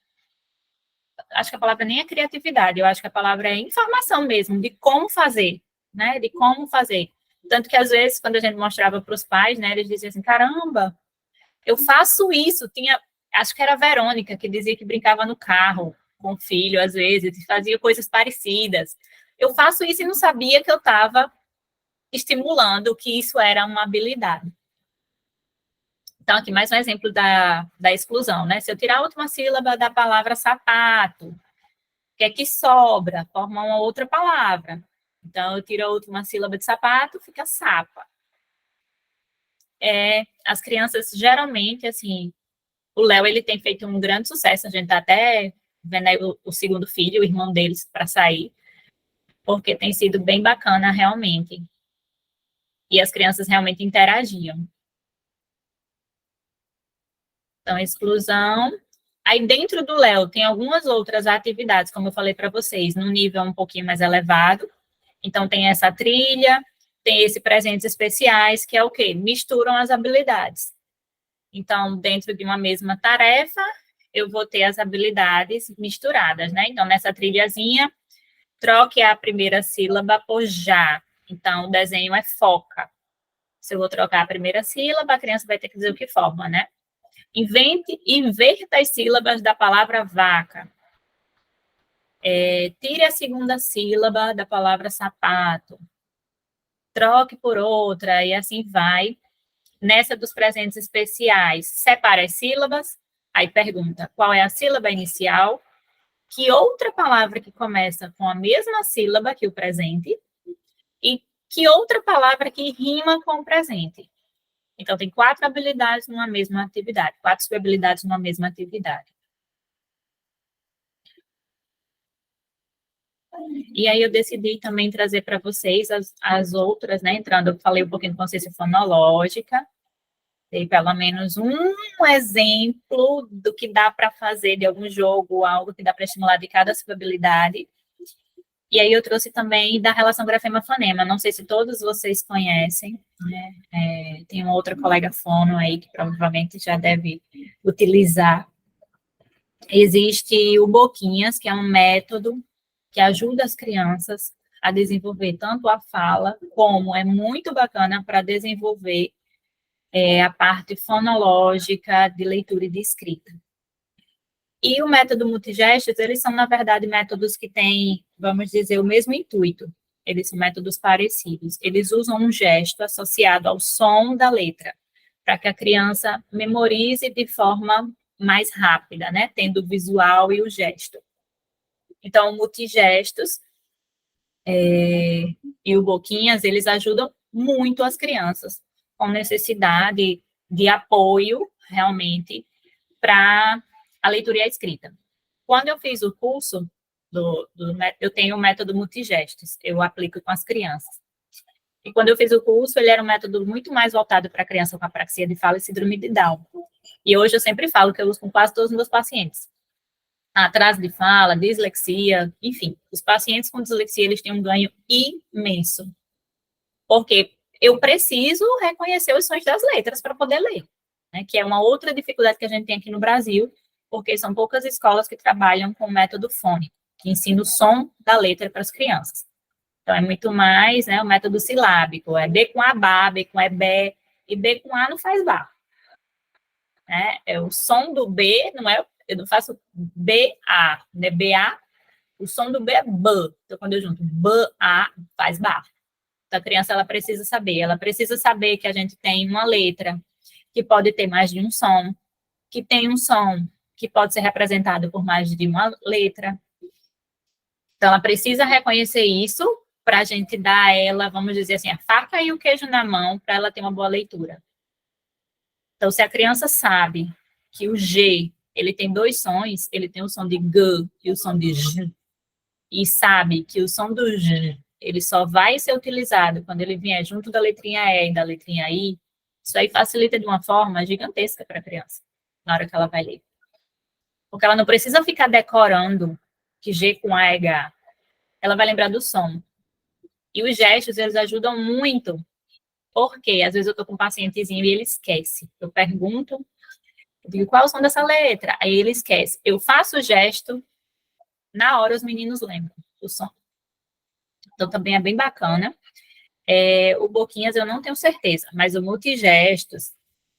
acho que a palavra nem é criatividade, eu acho que a palavra é informação mesmo, de como fazer, né, de como fazer. Tanto que, às vezes, quando a gente mostrava para os pais, né, eles diziam assim, caramba, eu faço isso. Acho que era a Verônica, que dizia que brincava no carro com o filho, às vezes, e fazia coisas parecidas. Eu faço isso e não sabia que eu estava estimulando que isso era uma habilidade. Então, aqui mais um exemplo da exclusão, né? Se eu tirar a última sílaba da palavra sapato, o que é que sobra? Forma uma outra palavra. Então, eu tiro a última sílaba de sapato, fica sapa. As crianças, geralmente, assim, o Léo, ele tem feito um grande sucesso, a gente tá até vendo aí o segundo filho, o irmão deles, para sair, porque tem sido bem bacana, realmente. E as crianças realmente interagiam. Então, exclusão. Aí, dentro do Léo, tem algumas outras atividades, como eu falei para vocês, num nível um pouquinho mais elevado. Então, tem essa trilha, tem esse presentes especiais, que é o quê? Misturam as habilidades. Então, dentro de uma mesma tarefa, eu vou ter as habilidades misturadas, né? Então, nessa trilhazinha, troque a primeira sílaba por já. Então, o desenho é foca. Se eu vou trocar a primeira sílaba, a criança vai ter que dizer o que forma, né? Inverta as sílabas da palavra vaca. Tire a segunda sílaba da palavra sapato. Troque por outra, e assim vai. Nessa dos presentes especiais, separa as sílabas, aí pergunta qual é a sílaba inicial, que outra palavra que começa com a mesma sílaba que o presente, e que outra palavra que rima com o presente. Então, tem 4 habilidades numa mesma atividade, 4 subhabilidades numa mesma atividade. E aí eu decidi também trazer para vocês as outras, né, entrando, eu falei um pouquinho de consciência fonológica, dei pelo menos um exemplo do que dá para fazer de algum jogo, algo que dá para estimular de cada subhabilidade. E aí eu trouxe também da relação grafema-fonema, não sei se todos vocês conhecem, né? Tem uma outra colega fono aí que provavelmente já deve utilizar. Existe o Boquinhas, que é um método que ajuda as crianças a desenvolver tanto a fala, como é muito bacana para desenvolver a parte fonológica de leitura e de escrita. E o método multigestos, eles são, na verdade, métodos que têm, vamos dizer, o mesmo intuito. Eles são métodos parecidos. Eles usam um gesto associado ao som da letra, para que a criança memorize de forma mais rápida, né? Tendo o visual e o gesto. Então, o multigestos e o Boquinhas, eles ajudam muito as crianças com necessidade de apoio, realmente, para a leitura e a escrita. Quando eu fiz o curso, eu tenho o método multigestos, eu aplico com as crianças. E quando eu fiz o curso, ele era um método muito mais voltado para a criança com apraxia de fala e síndrome de Down. E hoje eu sempre falo que eu uso com quase todos os meus pacientes. Atraso de fala, dislexia, enfim. Os pacientes com dislexia, eles têm um ganho imenso. Porque eu preciso reconhecer os sons das letras para poder ler, né? Que é uma outra dificuldade que a gente tem aqui no Brasil, porque são poucas escolas que trabalham com o método fônico, que ensina o som da letra para as crianças. Então, é muito mais, né, o método silábico, é B com A, bá, B com E, bé, e B com A não faz bá. Né? O som do B, eu não faço B-A, né, B-A, o som do B é B. Então, quando eu junto B-A, faz bá. Então, a criança, ela precisa saber que a gente tem uma letra que pode ter mais de um som, que tem um som que pode ser representado por mais de uma letra. Então, ela precisa reconhecer isso para a gente dar a ela, vamos dizer assim, a faca e o queijo na mão para ela ter uma boa leitura. Então, se a criança sabe que o G, ele tem 2 sons, ele tem o som de G e o som de J, e sabe que o som do J, ele só vai ser utilizado quando ele vier junto da letrinha E e da letrinha I, isso aí facilita de uma forma gigantesca para a criança, na hora que ela vai ler. Porque ela não precisa ficar decorando que G com A é H. Ela vai lembrar do som. E os gestos, eles ajudam muito, porque às vezes eu estou com um pacientezinho e ele esquece. Eu pergunto, eu digo, qual é o som dessa letra? Aí ele esquece. Eu faço o gesto, na hora os meninos lembram o som. Então, também é bem bacana. O Boquinhas eu não tenho certeza, mas o multigestos,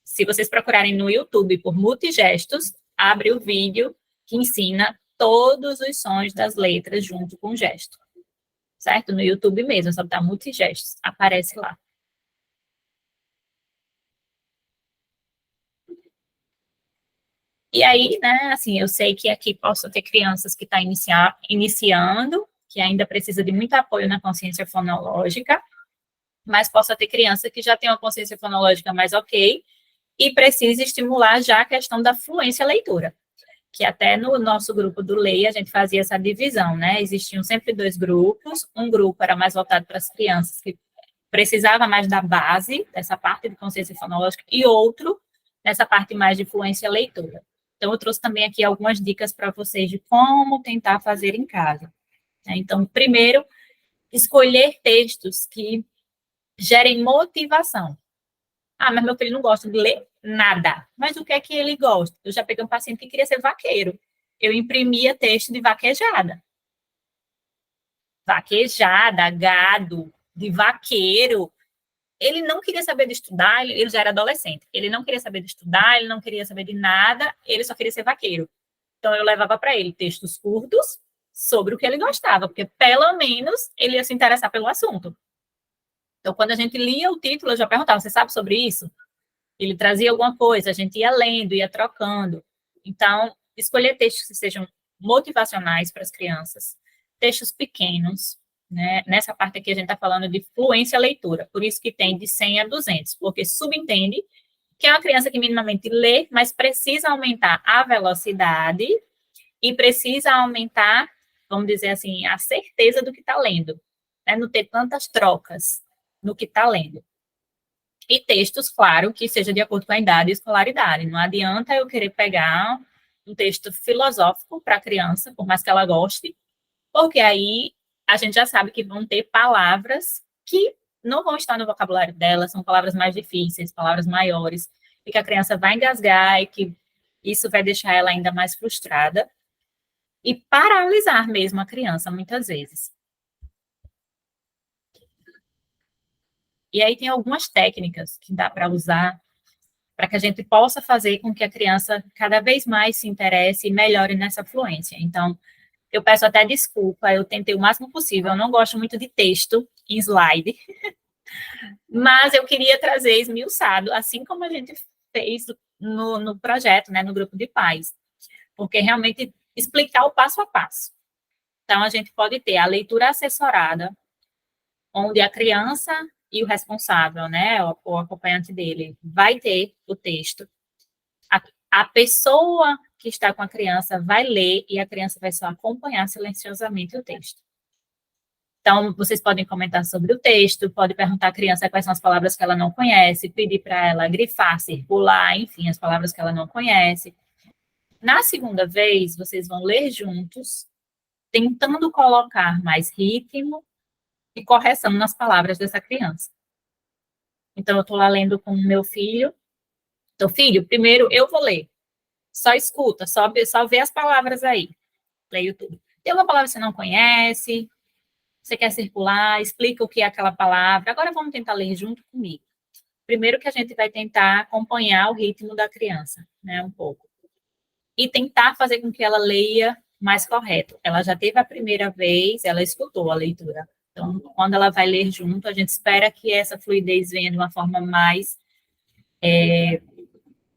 se vocês procurarem no YouTube por multigestos, abre o vídeo que ensina todos os sons das letras junto com o gesto. Certo? No YouTube mesmo, só botar multigestos, aparece lá. E aí, né, assim, eu sei que aqui posso ter crianças que estão iniciando, que ainda precisa de muito apoio na consciência fonológica, mas posso ter criança que já tem uma consciência fonológica mais ok e precisa estimular já a questão da fluência leitura, que até no nosso grupo do Leia a gente fazia essa divisão, né? Existiam sempre 2 grupos, um grupo era mais voltado para as crianças que precisava mais da base, dessa parte de consciência fonológica, e outro nessa parte mais de fluência leitura. Então, eu trouxe também aqui algumas dicas para vocês de como tentar fazer em casa. Então, primeiro, escolher textos que gerem motivação. Ah, mas meu filho não gosta de ler nada. Mas o que é que ele gosta? Eu já peguei um paciente que queria ser vaqueiro. Eu imprimia texto de vaquejada. Vaquejada, gado, de vaqueiro. ele não queria saber de estudar, ele já era adolescente, ele não queria saber de estudar, ele não queria saber de nada, ele só queria ser vaqueiro. Então, eu levava para ele textos curtos sobre o que ele gostava, porque pelo menos ele ia se interessar pelo assunto. Então, quando a gente lia o título, eu já perguntava, você sabe sobre isso? Ele trazia alguma coisa, a gente ia lendo, ia trocando. Então, escolher textos que sejam motivacionais para as crianças, textos pequenos, né? Nessa parte aqui a gente está falando de fluência leitura, por isso que tem de 100 a 200, porque subentende que é uma criança que minimamente lê, mas precisa aumentar a velocidade e precisa aumentar, vamos dizer assim, a certeza do que está lendo, né? Não ter tantas trocas no que está lendo. E textos, claro, que seja de acordo com a idade e escolaridade. Não adianta eu querer pegar um texto filosófico para a criança, por mais que ela goste, porque aí a gente já sabe que vão ter palavras que não vão estar no vocabulário dela, são palavras mais difíceis, palavras maiores, e que a criança vai engasgar e que isso vai deixar ela ainda mais frustrada e paralisar mesmo a criança, muitas vezes. E aí tem algumas técnicas que dá para usar para que a gente possa fazer com que a criança cada vez mais se interesse e melhore nessa fluência. Então, eu peço até desculpa, eu tentei o máximo possível, eu não gosto muito de texto em slide, mas eu queria trazer esmiuçado, assim como a gente fez no projeto, né, no grupo de pais, porque realmente explicar o passo a passo. Então, a gente pode ter a leitura assessorada, onde a criança e o responsável, né, o acompanhante dele, vai ter o texto. A pessoa que está com a criança vai ler e a criança vai só acompanhar silenciosamente o texto. Então, vocês podem comentar sobre o texto, pode perguntar à criança quais são as palavras que ela não conhece, pedir para ela grifar, circular, enfim, as palavras que ela não conhece. Na segunda vez, vocês vão ler juntos, tentando colocar mais ritmo e correção nas palavras dessa criança. Então, eu estou lá lendo com o meu filho. Então, filho, primeiro eu vou ler. Só escuta, só vê as palavras aí. Leio tudo. Tem uma palavra que você não conhece, você quer circular, explica o que é aquela palavra. Agora vamos tentar ler junto comigo. Primeiro que a gente vai tentar acompanhar o ritmo da criança, né, um pouco. E tentar fazer com que ela leia mais correto. Ela já teve a primeira vez, ela escutou a leitura. Então, quando ela vai ler junto, a gente espera que essa fluidez venha de uma forma mais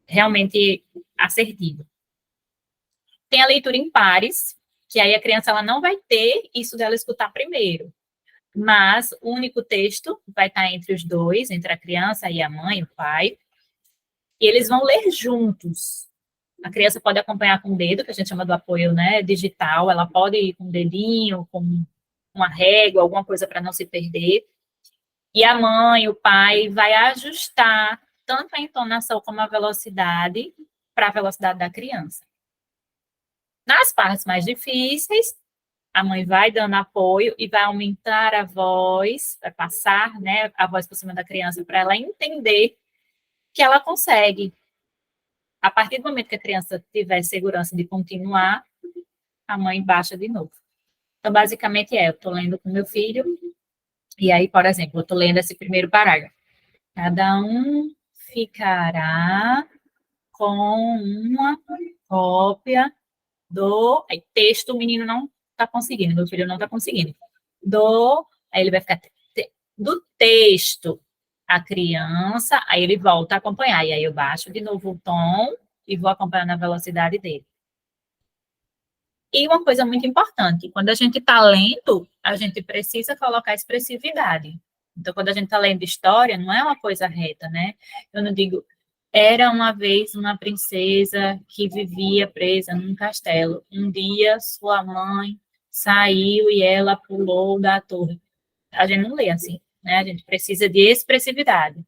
realmente assertiva. Tem a leitura em pares, que aí a criança ela não vai ter isso dela escutar primeiro, mas o único texto vai estar entre os dois, entre a criança e a mãe, o pai, e eles vão ler juntos. A criança pode acompanhar com o dedo, que a gente chama do apoio, né, digital, ela pode ir com o dedinho, com uma régua, alguma coisa para não se perder, e a mãe, o pai, vai ajustar tanto a entonação como a velocidade para a velocidade da criança. Nas partes mais difíceis, a mãe vai dando apoio e vai aumentar a voz, vai passar, né, a voz por cima da criança para ela entender que ela consegue. A partir do momento que a criança tiver segurança de continuar, a mãe baixa de novo. Então, basicamente eu estou lendo com meu filho, e aí, por exemplo, eu estou lendo esse primeiro parágrafo. Cada um ficará com uma cópia do... Aí, texto, o menino não está conseguindo, meu filho não está conseguindo. Aí ele vai ficar... Do texto, a criança, aí ele volta a acompanhar, e aí eu baixo de novo o tom e vou acompanhando a velocidade dele. E uma coisa muito importante, quando a gente está lendo, a gente precisa colocar expressividade. Então, quando a gente está lendo história, não é uma coisa reta, né? Eu não digo, era uma vez uma princesa que vivia presa num castelo. Um dia, sua mãe saiu e ela pulou da torre. A gente não lê assim, né? A gente precisa de expressividade.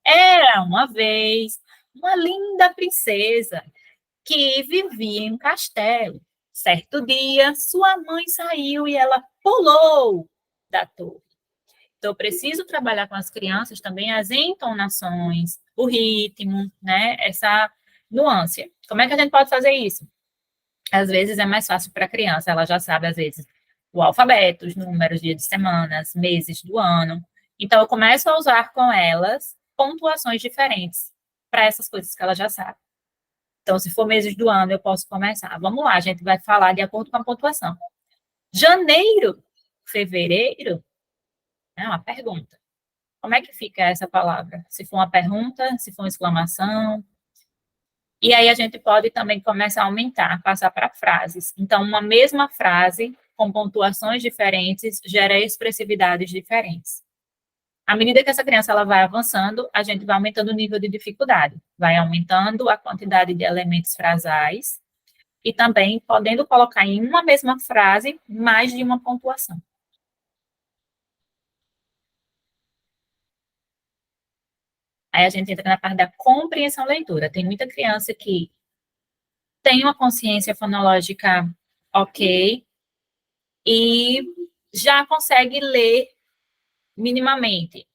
Era uma vez uma linda princesa que vivia em um castelo. Certo dia, sua mãe saiu e ela pulou da torre. Então, eu preciso trabalhar com as crianças também as entonações, o ritmo, né? Essa nuance. Como é que a gente pode fazer isso? Às vezes é mais fácil para a criança, ela já sabe, às vezes, o alfabeto, os números, dias de semanas, meses do ano. Então, eu começo a usar com elas pontuações diferentes para essas coisas que ela já sabe. Então, se for meses do ano, eu posso começar. Vamos lá, a gente vai falar de acordo com a pontuação. Janeiro, fevereiro, é uma pergunta. Como é que fica essa palavra? Se for uma pergunta, se for uma exclamação. E aí a gente pode também começar a aumentar, passar para frases. Então, uma mesma frase, com pontuações diferentes, gera expressividades diferentes. À medida que essa criança ela vai avançando, a gente vai aumentando o nível de dificuldade, vai aumentando a quantidade de elementos frasais e também podendo colocar em uma mesma frase mais de uma pontuação. Aí a gente entra na parte da compreensão leitura. Tem muita criança que tem uma consciência fonológica ok e já consegue ler minimamente.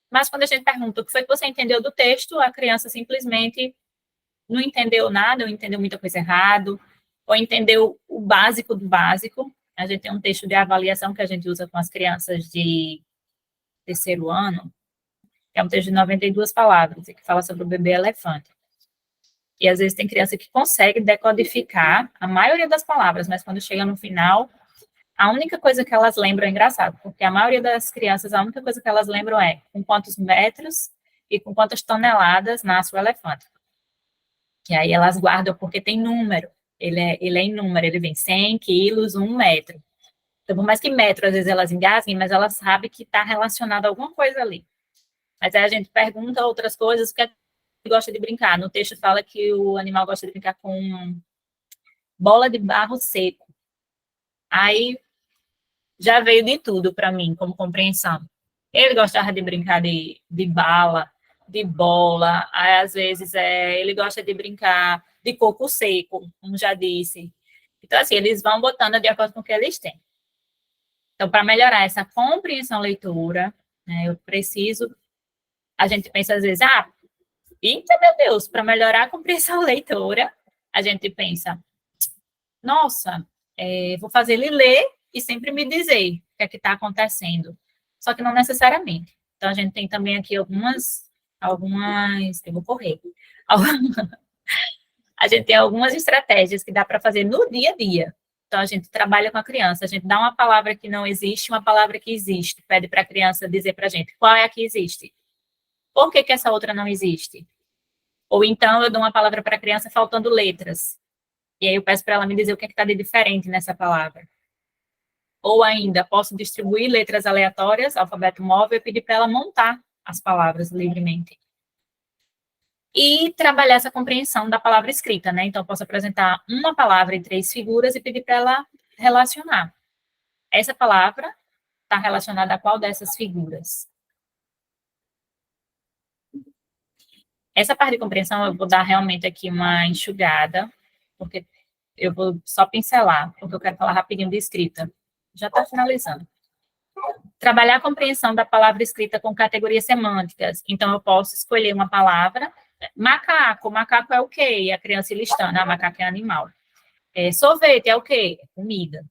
Mas quando a gente pergunta o que foi que você entendeu do texto, a criança simplesmente não entendeu nada, ou entendeu muita coisa errado, ou entendeu o básico do básico. A gente tem um texto de avaliação que a gente usa com as crianças de terceiro ano, que é um texto de 92 palavras, que fala sobre o bebê elefante. E às vezes tem criança que consegue decodificar a maioria das palavras, mas quando chega no final, a única coisa que elas lembram é engraçado, porque a maioria das crianças, a única coisa que elas lembram é com quantos metros e com quantas toneladas nasce o elefante. E aí elas guardam porque tem número, ele é em número, ele vem 100 quilos, 1 metro. Então, por mais que metro, às vezes elas engasguem, mas elas sabem que está relacionado a alguma coisa ali. Mas aí a gente pergunta outras coisas, o que é que gosta de brincar? No texto fala que o animal gosta de brincar com bola de barro seco. Aí já veio de tudo para mim, como compreensão. Ele gostava de brincar de bala, de bola, aí, às vezes ele gosta de brincar de coco seco, como já disse. Então, assim, eles vão botando de acordo com o que eles têm. Então, para melhorar essa compreensão leitura, né, eu preciso... A gente pensa, às vezes, eita, meu Deus, para melhorar a compreensão leitora, a gente pensa, nossa, vou fazer ele ler e sempre me dizer o que é que está acontecendo. Só que não necessariamente. Então, a gente tem também aqui algumas eu vou correr. A gente tem algumas estratégias que dá para fazer no dia a dia. Então, a gente trabalha com a criança, a gente dá uma palavra que não existe, uma palavra que existe, pede para a criança dizer para a gente qual é a que existe. Por que essa outra não existe? Ou então, eu dou uma palavra para a criança faltando letras. E aí eu peço para ela me dizer o que está de diferente nessa palavra. Ou ainda, posso distribuir letras aleatórias, alfabeto móvel, e pedir para ela montar as palavras livremente. E trabalhar essa compreensão da palavra escrita, né? Então, eu posso apresentar uma palavra em 3 figuras e pedir para ela relacionar. Essa palavra está relacionada a qual dessas figuras? Essa parte de compreensão eu vou dar realmente aqui uma enxugada, porque eu vou só pincelar, porque eu quero falar rapidinho de escrita. Já está finalizando. Trabalhar a compreensão da palavra escrita com categorias semânticas. Então, eu posso escolher uma palavra. Macaco. Macaco é o quê? E a criança listando. Macaco é animal. Sorvete é o quê? É comida.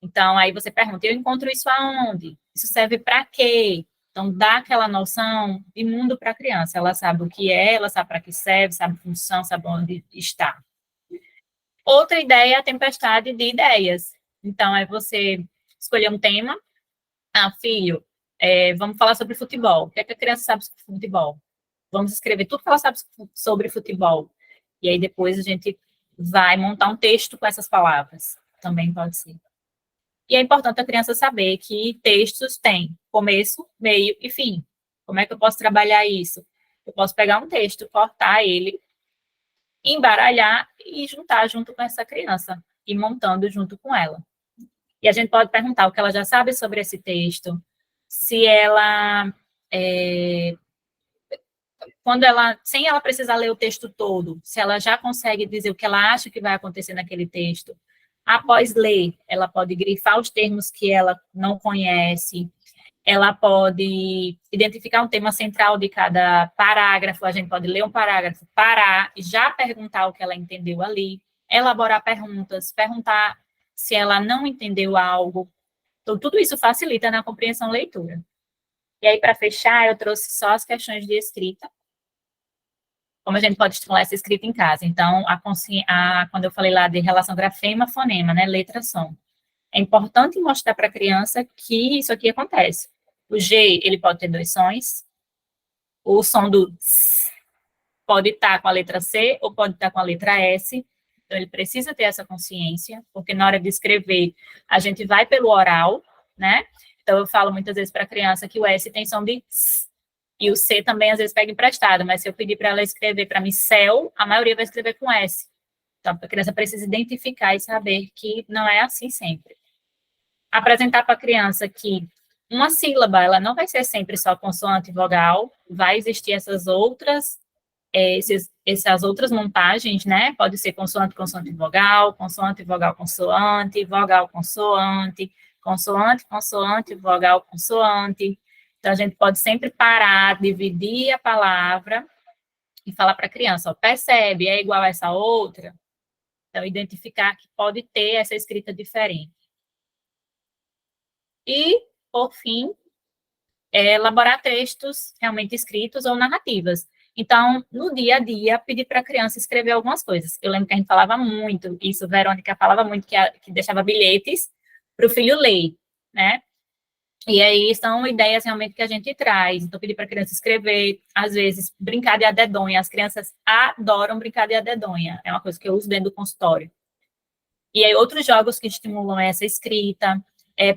Então, aí você pergunta, eu encontro isso aonde? Isso serve para quê? Então, dá aquela noção de mundo para a criança. Ela sabe o que é, ela sabe para que serve, sabe a função, sabe onde está. Outra ideia é a tempestade de ideias. Então, é você escolher um tema. Filho, vamos falar sobre futebol. O que é que a criança sabe sobre futebol? Vamos escrever tudo que ela sabe sobre futebol. E aí, depois, a gente vai montar um texto com essas palavras. Também pode ser. E é importante a criança saber que textos têm começo, meio e fim. Como é que eu posso trabalhar isso? Eu posso pegar um texto, cortar ele, embaralhar e juntar junto com essa criança, e montando junto com ela. E a gente pode perguntar o que ela já sabe sobre esse texto, se ela, sem ela precisar ler o texto todo, se ela já consegue dizer o que ela acha que vai acontecer naquele texto. Após ler, ela pode grifar os termos que ela não conhece, ela pode identificar um tema central de cada parágrafo, a gente pode ler um parágrafo, parar e já perguntar o que ela entendeu ali, elaborar perguntas, perguntar se ela não entendeu algo. Então, tudo isso facilita na compreensão leitura. E aí, para fechar, eu trouxe só as questões de escrita. Como a gente pode estimular essa escrita em casa. Então, quando eu falei lá de relação grafema-fonema, né, letra-som, é importante mostrar para a criança que isso aqui acontece. O G, ele pode ter 2 sons. O som do S pode estar com a letra C ou pode estar com a letra S. Então, ele precisa ter essa consciência, porque na hora de escrever, a gente vai pelo oral, né? Então, eu falo muitas vezes para a criança que o S tem som de S, e o C também, às vezes, pega emprestado, mas se eu pedir para ela escrever para mim céu, a maioria vai escrever com S. Então, a criança precisa identificar e saber que não é assim sempre. Apresentar para a criança que uma sílaba, ela não vai ser sempre só consoante e vogal, vai existir essas outras montagens, né? Pode ser consoante, consoante, vogal, consoante, vogal, consoante, consoante, consoante, vogal, consoante. Então, a gente pode sempre parar, dividir a palavra e falar para a criança, ó, percebe, é igual a essa outra? Então, identificar que pode ter essa escrita diferente. E, por fim, elaborar textos realmente escritos ou narrativas. Então, no dia a dia, pedir para a criança escrever algumas coisas. Eu lembro que a gente falava muito isso, Verônica falava muito que deixava bilhetes para o filho ler, né? E aí são ideias realmente que a gente traz. Então, pedir para a criança escrever, às vezes, brincar de adedonha. As crianças adoram brincar de adedonha. É uma coisa que eu uso dentro do consultório. E aí, outros jogos que estimulam essa escrita,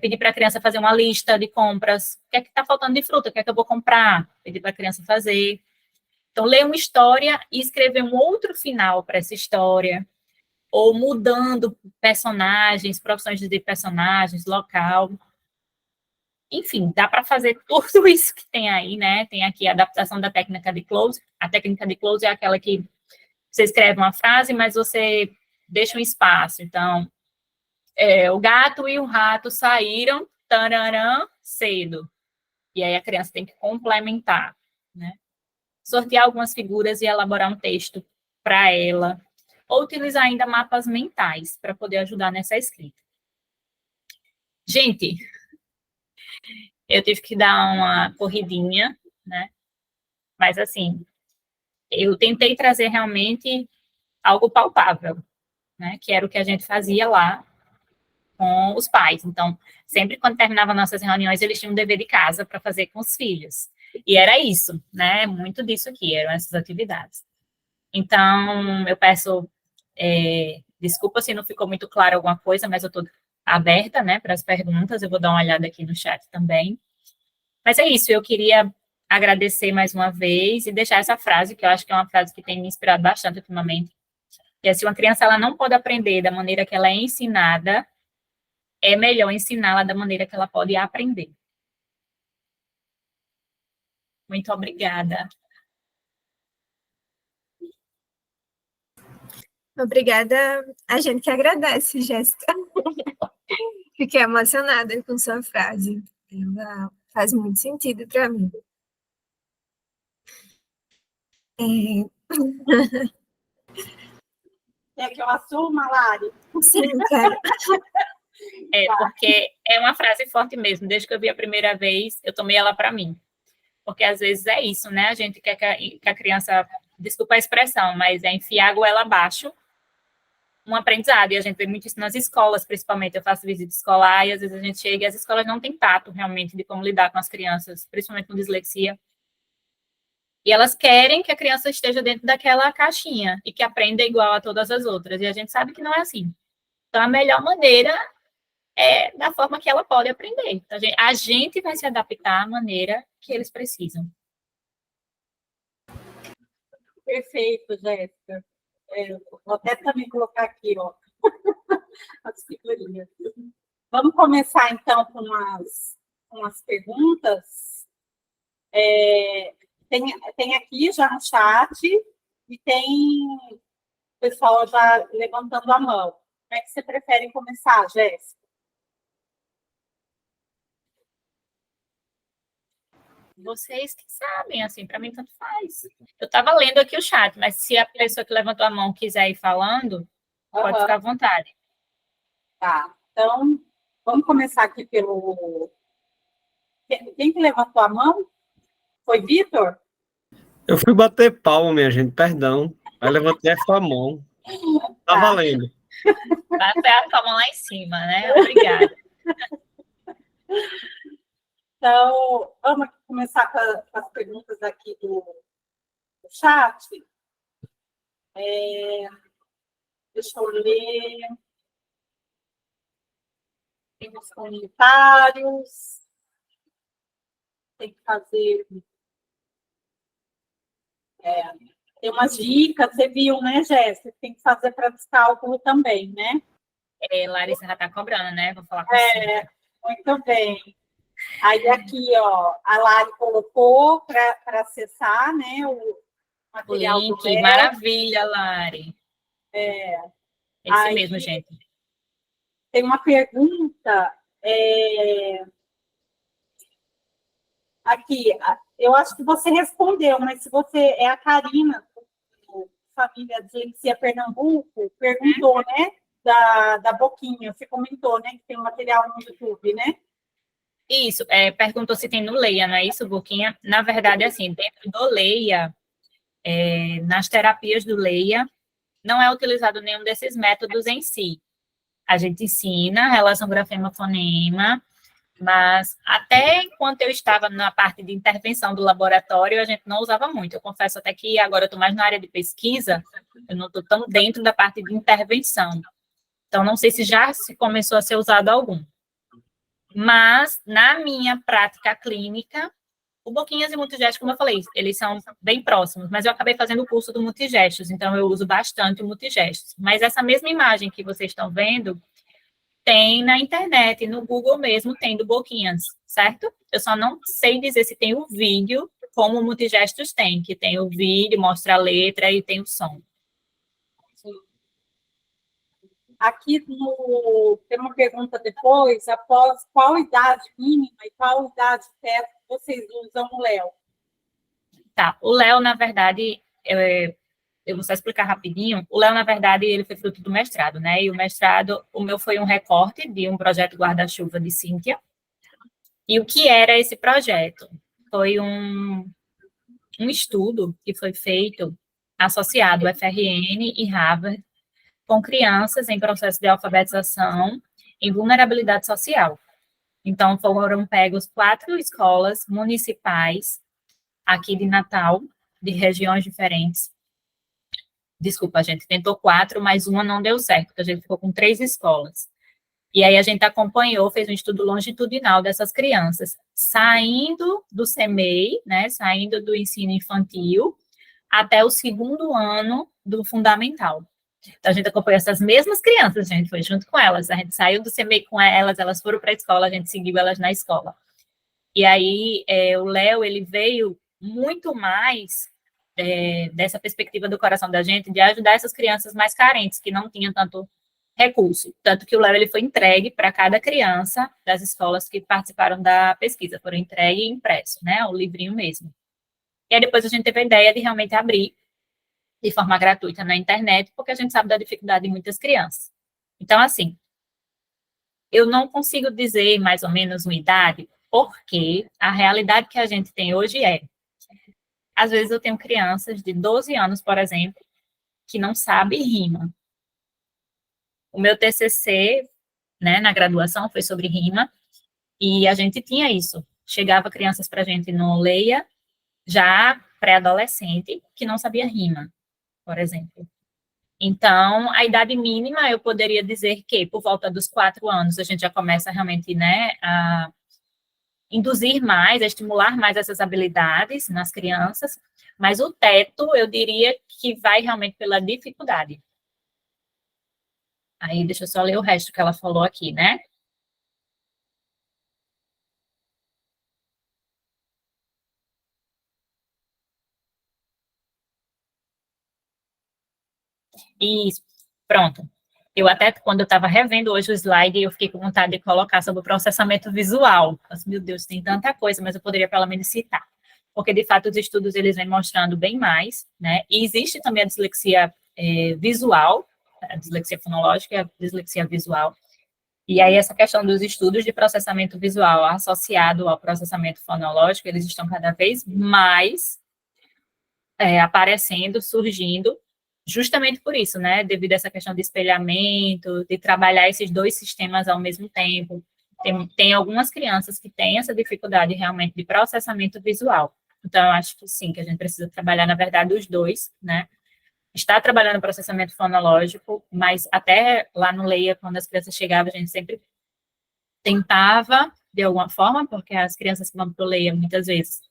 pedir para a criança fazer uma lista de compras. O que é que está faltando de fruta? O que é que eu vou comprar? Pedir para a criança fazer. Então, ler uma história e escrever um outro final para essa história. Ou mudando personagens, profissões de personagens, local. Enfim, dá para fazer tudo isso que tem aí, né? Tem aqui a adaptação da técnica de close. A técnica de close é aquela que você escreve uma frase, mas você deixa um espaço. Então, o gato e o rato saíram, tararã, cedo. E aí a criança tem que complementar, né? Sortear algumas figuras e elaborar um texto para ela. Ou utilizar ainda mapas mentais para poder ajudar nessa escrita. Gente, eu tive que dar uma corridinha, né? Mas, assim, eu tentei trazer realmente algo palpável, né? Que era o que a gente fazia lá com os pais. Então, sempre quando terminava nossas reuniões, eles tinham um dever de casa para fazer com os filhos. E era isso, né? Muito disso aqui, eram essas atividades. Então, eu peço desculpa se não ficou muito claro alguma coisa, mas eu estou aberta, né, para as perguntas. Eu vou dar uma olhada aqui no chat também. Mas é isso, eu queria agradecer mais uma vez e deixar essa frase, que eu acho que é uma frase que tem me inspirado bastante ultimamente, que é: se uma criança ela não pode aprender da maneira que ela é ensinada, é melhor ensiná-la da maneira que ela pode aprender. Muito obrigada. Obrigada, a gente que agradece, Jéssica. Fiquei emocionada com sua frase. Ela faz muito sentido para mim. Quer que eu assuma, Lari? Sim, quero. Porque é uma frase forte mesmo. Desde que eu vi a primeira vez, eu tomei ela para mim. Porque às vezes é isso, né? A gente quer que a criança, desculpa a expressão, mas é enfiar a goela abaixo um aprendizado. E a gente vê muito isso nas escolas, principalmente. Eu faço visita escolar e às vezes a gente chega e as escolas não têm tato realmente de como lidar com as crianças, principalmente com dislexia. E elas querem que a criança esteja dentro daquela caixinha e que aprenda igual a todas as outras. E a gente sabe que não é assim. Então, a melhor maneira é da forma que ela pode aprender. Então, a gente vai se adaptar à maneira que eles precisam. Perfeito, Jéssica. Vou até também colocar aqui, ó, as figurinhas. Vamos começar, então, com umas perguntas. Tem aqui já no chat e tem o pessoal já levantando a mão. Como é que você prefere começar, Jéssica? Vocês que sabem, assim, para mim tanto faz. Eu estava lendo aqui o chat, mas se a pessoa que levantou a mão quiser ir falando, pode ficar à vontade. Tá, então, vamos começar aqui pelo... Quem que levantou a mão? Foi Vitor? Eu fui bater palma, minha gente, perdão. Aí levantei a mão. Tá Tá. valendo. Bater a palma lá em cima, né? Obrigada. Então, vamos começar com as perguntas aqui do chat. Deixa eu ler. Tem os comentários. Tem que fazer. Tem umas dicas, você viu, né, Jéssica? Tem que fazer para descálculo também, né? Larissa já está cobrando, né? Vou falar com você. Muito bem. Aí aqui, ó, a Lari colocou para acessar, né, o material do link, Léo. maravilha, Lari. Esse Aí, mesmo, gente. tem uma pergunta aqui. Eu acho que você respondeu, mas se você é a Karina, do família Dislexia Pernambuco, perguntou, né, da Boquinha. Você comentou, né, que tem um material no YouTube, né? Isso, perguntou se tem no Leia, não é isso, Boquinha? Na verdade, assim, dentro do Leia, nas terapias do Leia, não é utilizado nenhum desses métodos em si. A gente ensina relação grafema-fonema, mas até enquanto eu estava na parte de intervenção do laboratório, a gente não usava muito. Eu confesso até que agora eu estou mais na área de pesquisa, eu não estou tão dentro da parte de intervenção. Então, não sei se já se começou a ser usado algum. Mas, na minha prática clínica, o Boquinhas e o Multigestos, como eu falei, eles são bem próximos, mas eu acabei fazendo o curso do Multigestos, então eu uso bastante o Multigestos. Mas essa mesma imagem que vocês estão vendo, tem na internet, no Google mesmo, tem do Boquinhas, certo? Eu só não sei dizer se tem o vídeo, como o Multigestos tem, que tem o vídeo, mostra a letra e tem o som. Aqui tem uma pergunta depois, após qual idade mínima e qual idade teto vocês usam o Léo? Tá, o Léo, na verdade, eu vou só explicar rapidinho. O Léo, na verdade, ele foi fruto do mestrado, né? E o mestrado, o meu foi um recorte de um projeto guarda-chuva de Cíntia. E o que era esse projeto? Foi um estudo que foi feito associado ao FRN e Harvard com crianças em processo de alfabetização em vulnerabilidade social. Então, foram pegos 4 escolas municipais aqui de Natal, de regiões diferentes. Desculpa, a gente tentou 4, mas uma não deu certo, porque a gente ficou com 3 escolas. E aí a gente acompanhou, fez um estudo longitudinal dessas crianças, saindo do CEMEI, né, saindo do ensino infantil, até o 2º ano do fundamental. Então, a gente acompanhou essas mesmas crianças, a gente foi junto com elas, a gente saiu do CEMEI com elas, elas foram para a escola, a gente seguiu elas na escola. E aí, o Léo, ele veio muito mais dessa perspectiva do coração da gente, de ajudar essas crianças mais carentes, que não tinham tanto recurso. Tanto que o Léo, ele foi entregue para cada criança das escolas que participaram da pesquisa, foram entregue e impresso, né, o livrinho mesmo. E aí, depois a gente teve a ideia de realmente abrir de forma gratuita na internet, porque a gente sabe da dificuldade de muitas crianças. Então, assim, eu não consigo dizer mais ou menos uma idade, porque a realidade que a gente tem hoje às vezes eu tenho crianças de 12 anos, por exemplo, que não sabem rima. O meu TCC, né, na graduação, foi sobre rima, e a gente tinha isso. Chegava crianças para a gente no Leia, já pré-adolescente, que não sabia rima, por exemplo. Então, a idade mínima, eu poderia dizer que, por volta dos 4 anos, a gente já começa realmente, né, a induzir mais, a estimular mais essas habilidades nas crianças, mas o teto, eu diria que vai realmente pela dificuldade. Aí, deixa eu só ler o resto que ela falou aqui, né? Isso, pronto. Eu até, quando eu estava revendo hoje o slide, eu fiquei com vontade de colocar sobre o processamento visual. Meu Deus, tem tanta coisa, mas eu poderia pelo menos citar. Porque, de fato, os estudos, eles vêm mostrando bem mais, né? E existe também a dislexia visual, a dislexia fonológica e a dislexia visual. E aí, essa questão dos estudos de processamento visual associado ao processamento fonológico, eles estão cada vez mais aparecendo, surgindo, justamente por isso, né? Devido a essa questão de espelhamento, de trabalhar esses dois sistemas ao mesmo tempo. Tem algumas crianças que têm essa dificuldade realmente de processamento visual. Então, eu acho que sim, que a gente precisa trabalhar, na verdade, os dois, né? Está trabalhando o processamento fonológico, mas até lá no Leia, quando as crianças chegavam, a gente sempre tentava, de alguma forma, porque as crianças que vão para o Leia, muitas vezes,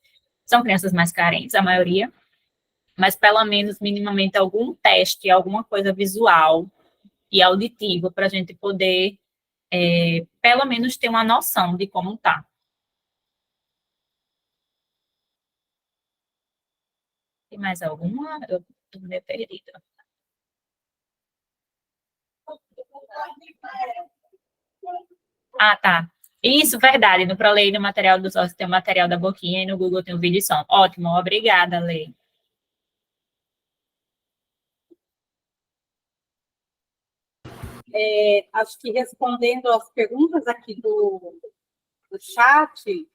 são crianças mais carentes, a maioria, mas pelo menos, minimamente, algum teste, alguma coisa visual e auditiva para a gente poder, pelo menos, ter uma noção de como está. Tem mais alguma? Eu estou meio perdida. Ah, tá. Isso, verdade. No ProLei, no material dos ossos, tem o material da boquinha e no Google tem o vídeo e som. Ótimo, obrigada, Lei. Acho que respondendo às perguntas aqui do chat,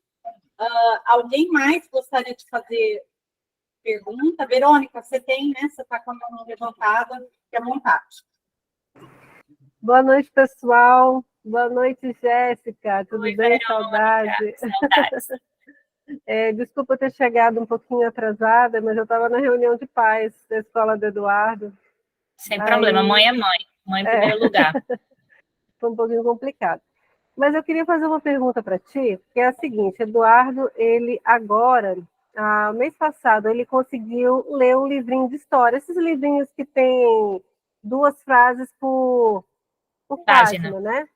alguém mais gostaria de fazer pergunta? Verônica, você tem, né? Você está com a mão levantada, fique à vontade. Boa noite, pessoal. Boa noite, Jéssica. Tudo Oi, bem? Verônica. Saudade. Saudades. Desculpa ter chegado um pouquinho atrasada, mas eu estava na reunião de pais da escola do Eduardo. Sem problema, mãe é mãe. Mãe em primeiro lugar. Foi um pouquinho complicado. Mas eu queria fazer uma pergunta para ti, que é a seguinte: Eduardo, ele agora, mês passado, ele conseguiu ler um livrinho de história, esses livrinhos que tem 2 frases por página, né?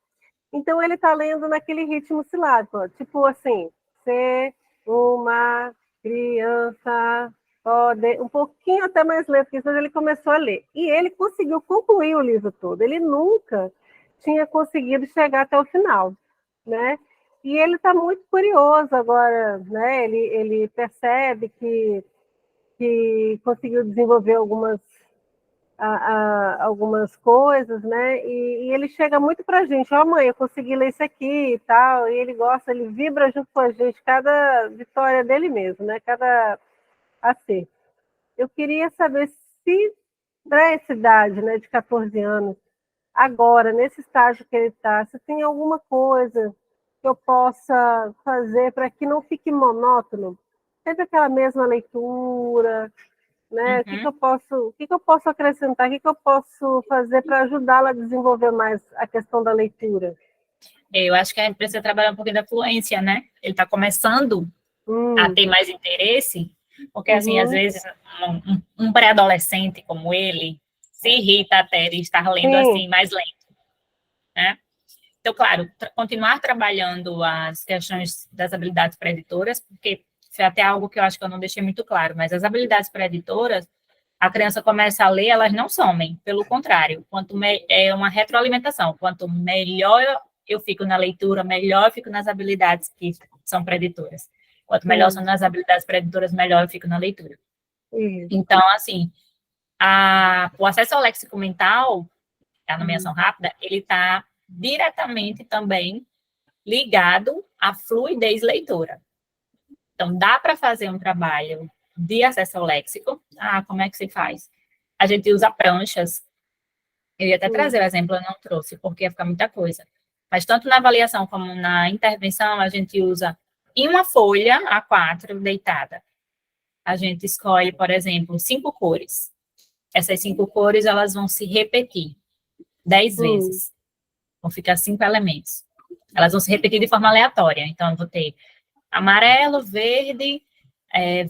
Então, ele está lendo naquele ritmo silábico, tipo assim, ser uma criança pode... Um pouquinho até mais lento que isso, mas ele começou a ler. E ele conseguiu concluir o livro todo. Ele nunca tinha conseguido chegar até o final, né? E ele está muito curioso agora, né? Ele percebe que conseguiu desenvolver algumas coisas, né? E ele chega muito para a gente: ó, mãe, eu consegui ler isso aqui e tal. E ele gosta, ele vibra junto com a gente, cada vitória dele mesmo, né? Cada acerto. Eu queria saber se, para essa idade, né, de 14 anos, agora, nesse estágio que ele está, se tem alguma coisa que eu possa fazer para que não fique monótono, sempre aquela mesma leitura, né? Uhum. O que eu posso acrescentar? O que eu posso fazer para ajudá-la a desenvolver mais a questão da leitura? Eu acho que a gente precisa trabalhar um pouquinho da fluência, né? Ele está começando a ter mais interesse, porque, assim, às vezes, um pré-adolescente como ele se irrita até de estar lendo, assim, mais lento, né? Então, claro, continuar trabalhando as questões das habilidades preditoras, porque foi até algo que eu acho que eu não deixei muito claro, mas as habilidades preditoras, a criança começa a ler, elas não somem, pelo contrário, é uma retroalimentação, quanto melhor eu fico na leitura, melhor eu fico nas habilidades que são preditoras. Quanto melhor são nas habilidades preditoras, melhor eu fico na leitura. Então, assim, o acesso ao léxico mental, a nomeação rápida, ele está diretamente também ligado à fluidez leitora. Então, dá para fazer um trabalho de acesso ao léxico. Como é que se faz? A gente usa pranchas. Eu ia até trazer o exemplo, eu não trouxe, porque ia ficar muita coisa. Mas tanto na avaliação como na intervenção, a gente usa em uma folha A4 deitada. A gente escolhe, por exemplo, 5 cores. Essas 5 cores, elas vão se repetir 10 vezes. Vão ficar 5 elementos. Elas vão se repetir de forma aleatória. Então, eu vou ter amarelo, verde,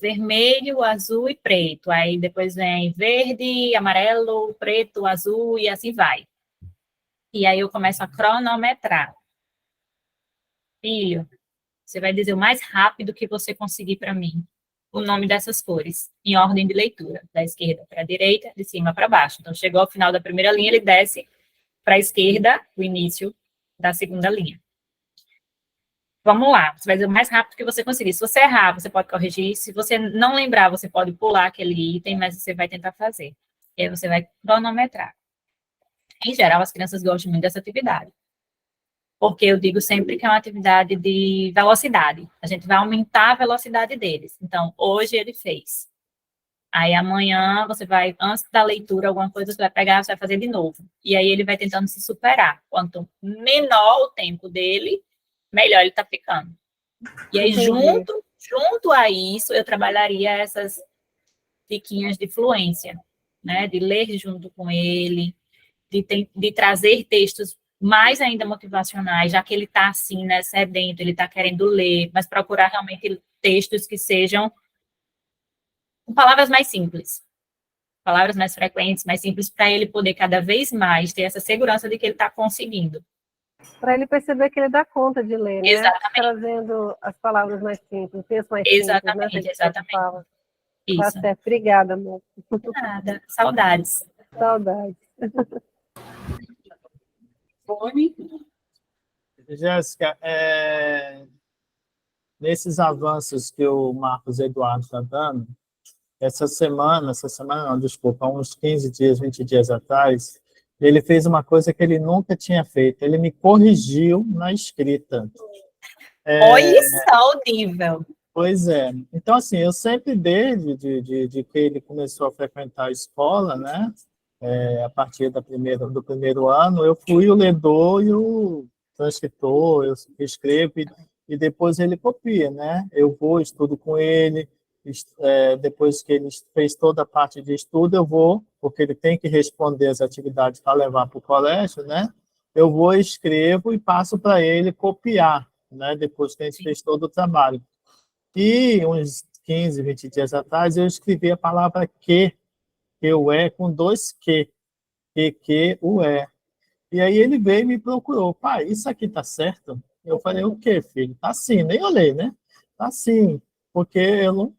vermelho, azul e preto. Aí, depois vem verde, amarelo, preto, azul e assim vai. E aí, eu começo a cronometrar. Filho, você vai dizer o mais rápido que você conseguir para mim o nome dessas cores, em ordem de leitura, da esquerda para a direita, de cima para baixo. Então, chegou ao final da primeira linha, ele desce para a esquerda, o início da segunda linha. Vamos lá, você vai dizer o mais rápido que você conseguir. Se você errar, você pode corrigir. Se você não lembrar, você pode pular aquele item, mas você vai tentar fazer. E aí você vai cronometrar. Em geral, as crianças gostam muito dessa atividade. porque eu digo sempre que é uma atividade de velocidade. A gente vai aumentar a velocidade deles. Então, hoje ele fez. Aí amanhã você vai, antes da leitura, alguma coisa você vai pegar, você vai fazer de novo. E aí ele vai tentando se superar. Quanto menor o tempo dele, melhor ele está ficando. E aí, junto a isso, eu trabalharia essas diquinhas de fluência, né? De ler junto com ele, de trazer textos mais ainda motivacionais, já que ele está assim, né, sedento, ele está querendo ler, mas procurar realmente textos que sejam com palavras mais simples, palavras mais frequentes, mais simples, para ele poder cada vez mais ter essa segurança de que ele está conseguindo. Para ele perceber que ele dá conta de ler, né? Exatamente. Trazendo as palavras mais simples, o texto mais Exatamente, simples, né? exatamente. Fala. Isso. Tá certo. Obrigada, amor. Nada, saudades. Saudade. Fone. Jéssica, nesses avanços que o Marcos Eduardo está dando, essa semana não, desculpa, há uns 15 dias, 20 dias atrás, ele fez uma coisa que ele nunca tinha feito, ele me corrigiu na escrita. Olha só o nível. Pois é. Então, assim, eu sempre, desde de que ele começou a frequentar a escola, né, a partir do primeiro ano, eu fui o ledor e o transcritor, eu escrevo e depois ele copia, né? Eu vou, estudo com ele, depois que ele fez toda a parte de estudo, eu vou, porque ele tem que responder as atividades para levar para o colégio, né? Eu vou, escrevo e passo para ele copiar, né? Depois que a gente fez todo o trabalho. E uns 15, 20 dias atrás, eu escrevi a palavra que-u-é, com 2 que-u-é. E aí ele veio e me procurou. Pai, isso aqui tá certo? Eu falei, o quê, filho? Tá sim, nem olhei, né? Tá sim, porque eu não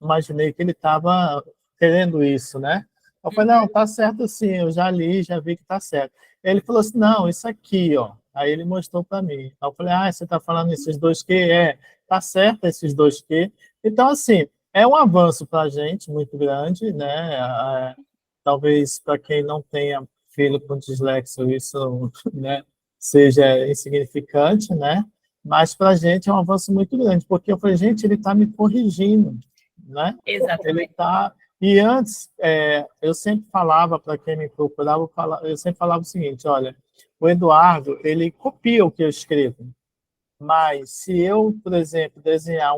imaginei que ele estava querendo isso, né? Eu falei, não, tá certo sim, eu já li, já vi que tá certo. Ele falou assim, não, isso aqui, ó. Aí ele mostrou para mim. Aí eu falei, você tá falando esses 2 que? Tá certo esses 2 que. Então, assim, é um avanço para a gente muito grande, né? Talvez para quem não tenha filho com dislexia, isso, né, seja insignificante, né? Mas para a gente é um avanço muito grande, porque eu falei, gente, ele está me corrigindo, né? Exatamente. Ele está. E antes, eu sempre falava para quem me procurava, eu sempre falava o seguinte: olha, o Eduardo, ele copia o que eu escrevo, mas se eu, por exemplo, desenhar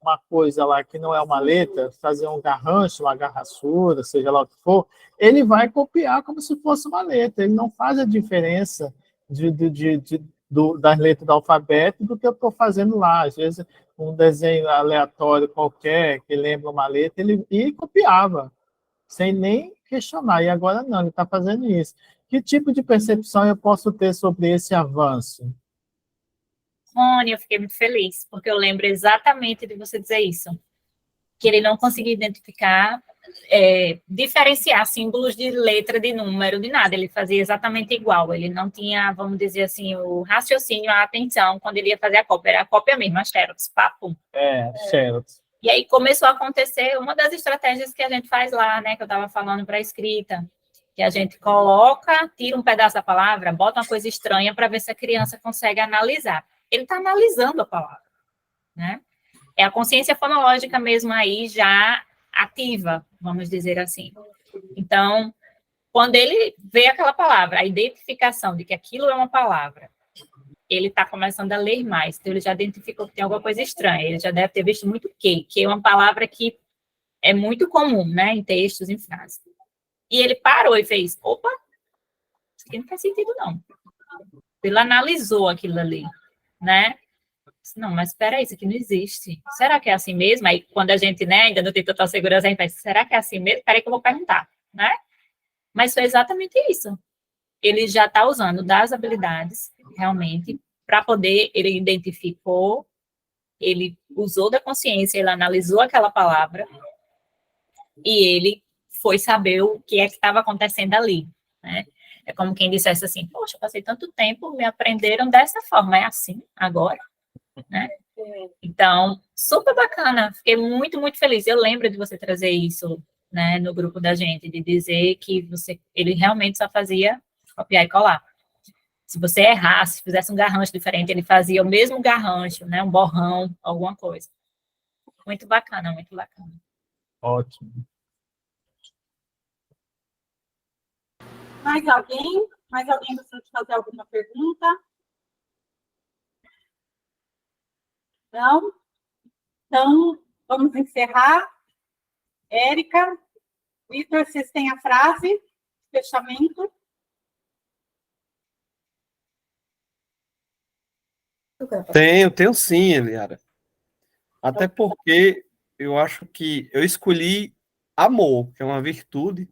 uma coisa lá que não é uma letra, fazer um garrancho, uma garraçura, seja lá o que for, ele vai copiar como se fosse uma letra. Ele não faz a diferença das letras do alfabeto do que eu estou fazendo lá. Às vezes, um desenho aleatório qualquer, que lembra uma letra, ele copiava, sem nem questionar. E agora não, ele está fazendo isso. Que tipo de percepção eu posso ter sobre esse avanço? Rony, eu fiquei muito feliz, porque eu lembro exatamente de você dizer isso, que ele não conseguia identificar, diferenciar símbolos de letra, de número, de nada, ele fazia exatamente igual, ele não tinha, vamos dizer assim, o raciocínio, a atenção, quando ele ia fazer a cópia, era a cópia mesmo, a xerox, papo. Xerox. E aí começou a acontecer uma das estratégias que a gente faz lá, né, que eu estava falando para a escrita, que a gente coloca, tira um pedaço da palavra, bota uma coisa estranha para ver se a criança consegue analisar. Ele está analisando a palavra, né? É a consciência fonológica mesmo aí já ativa, vamos dizer assim. Então, quando ele vê aquela palavra, a identificação de que aquilo é uma palavra, ele está começando a ler mais, então ele já identificou que tem alguma coisa estranha, ele já deve ter visto muito que é uma palavra que é muito comum, né, em textos, em frases. E ele parou e fez, opa, isso aqui não faz sentido, não. Ele analisou aquilo ali, né? Não, mas espera aí, isso aqui não existe. Será que é assim mesmo? Aí, quando a gente, né, ainda não tem total segurança, a gente pensa, será que é assim mesmo? Espera aí que eu vou perguntar, né? Mas foi exatamente isso. Ele já está usando das habilidades, realmente, para poder, ele identificou, ele usou da consciência, ele analisou aquela palavra e ele foi saber o que é que estava acontecendo ali, né? É como quem dissesse assim, poxa, eu passei tanto tempo, me aprenderam dessa forma, é assim agora, né? Então, super bacana, fiquei muito, muito feliz. Eu lembro de você trazer isso, né, no grupo da gente, de dizer que ele realmente só fazia copiar e colar. Se você errasse, fizesse um garrancho diferente, ele fazia o mesmo garrancho, né? Um borrão, alguma coisa. Muito bacana, muito bacana. Ótimo. Mais alguém? Mais alguém gostaria de fazer alguma pergunta? Não? Então, vamos encerrar. Érica, Vitor, vocês têm a frase de fechamento? Tenho sim, Eliara. Até porque eu acho que eu escolhi amor, que é uma virtude.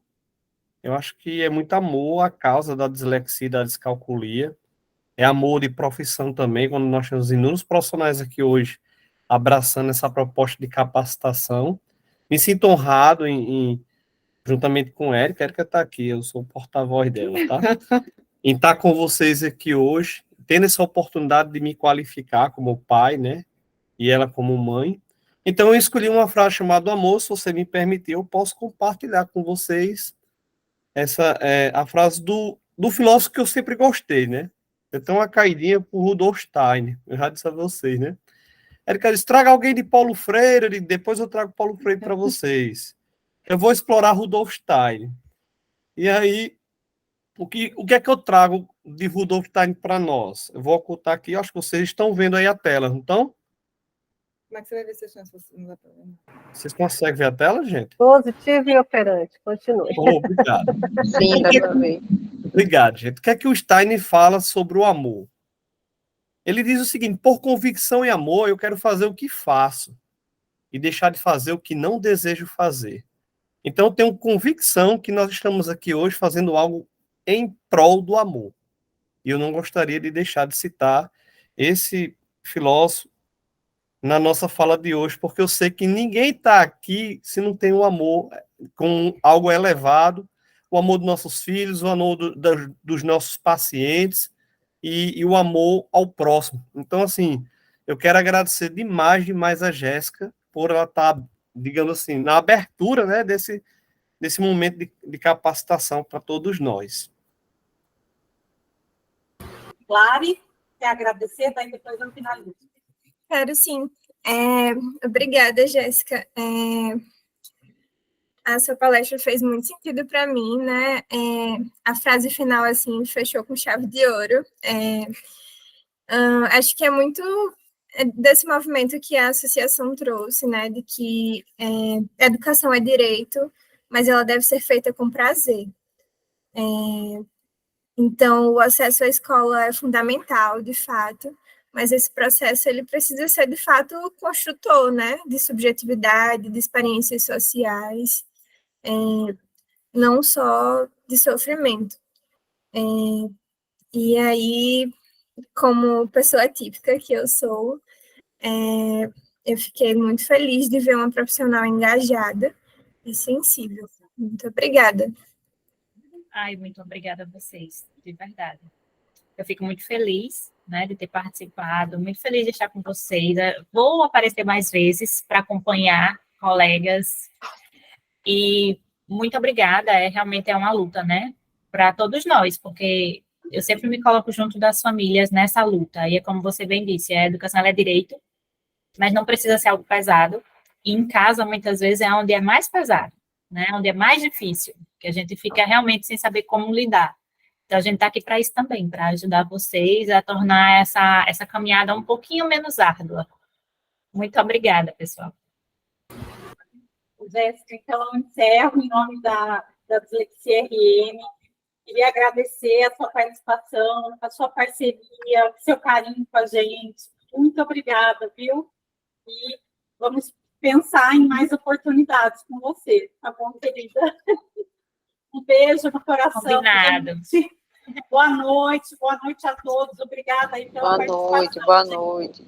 Eu acho que é muito amor a causa da dislexia e da descalculia. É amor de profissão também, quando nós temos inúmeros profissionais aqui hoje abraçando essa proposta de capacitação. Me sinto honrado juntamente com a Érica. A Érica está aqui, eu sou o porta-voz dela, tá? Em estar com vocês aqui hoje, tendo essa oportunidade de me qualificar como pai, né? E ela como mãe. Então, eu escolhi uma frase chamada amor. Se você me permitir, eu posso compartilhar com vocês a frase do filósofo que eu sempre gostei, né? Eu tenho uma caidinha por Rudolf Steiner, eu já disse a vocês, né? Érica disse, traga alguém de Paulo Freire, depois eu trago Paulo Freire para vocês. Eu vou explorar Rudolf Steiner. E aí, o que é que eu trago de Rudolf Steiner para nós? Eu vou ocultar aqui, acho que vocês estão vendo aí a tela, então? Como é que você vai ver se não dá problema? Vocês conseguem ver a tela, gente? Positivo e operante. Continue. Oh, obrigado. Sim, dá para ver. Obrigado, gente. O que é que o Steiner fala sobre o amor? Ele diz o seguinte, por convicção e amor, eu quero fazer o que faço e deixar de fazer o que não desejo fazer. Então, eu tenho convicção que nós estamos aqui hoje fazendo algo em prol do amor. E eu não gostaria de deixar de citar esse filósofo na nossa fala de hoje, porque eu sei que ninguém está aqui se não tem um amor com algo elevado, o amor dos nossos filhos, o amor dos nossos pacientes e o amor ao próximo. Então, assim, eu quero agradecer demais a Jéssica por ela estar, digamos assim, na abertura, né, desse momento de capacitação para todos nós. Clare, quer agradecer? Daí depois eu finalizo. Quero sim. Obrigada, Jéssica. A sua palestra fez muito sentido para mim, né? A frase final, assim, fechou com chave de ouro. Acho que é muito desse movimento que a associação trouxe, né? De que educação é direito, mas ela deve ser feita com prazer. Então, o acesso à escola é fundamental, de fato, mas esse processo ele precisa ser, de fato, construtor, né? De subjetividade, de experiências sociais, não só de sofrimento. E aí, como pessoa típica que eu sou, eu fiquei muito feliz de ver uma profissional engajada e sensível. Muito obrigada. Ai, muito obrigada a vocês, de verdade. Eu fico muito feliz, né, de ter participado, muito feliz de estar com vocês. Vou aparecer mais vezes para acompanhar colegas e muito obrigada. Realmente é uma luta, né, para todos nós, porque eu sempre me coloco junto das famílias nessa luta. E é como você bem disse, a educação ela é direito, mas não precisa ser algo pesado. E em casa, muitas vezes, é onde é mais pesado, né, onde é mais difícil, que a gente fica realmente sem saber como lidar. Então, a gente está aqui para isso também, para ajudar vocês a tornar essa caminhada um pouquinho menos árdua. Muito obrigada, pessoal. Jéssica, então, eu encerro em nome da Dislexia RM. Queria agradecer a sua participação, a sua parceria, o seu carinho com a gente. Muito obrigada, viu? E vamos pensar em mais oportunidades com você, tá bom, querida? Um beijo no coração. Combinado. Boa noite a todos. Obrigada aí pela participação. Boa noite.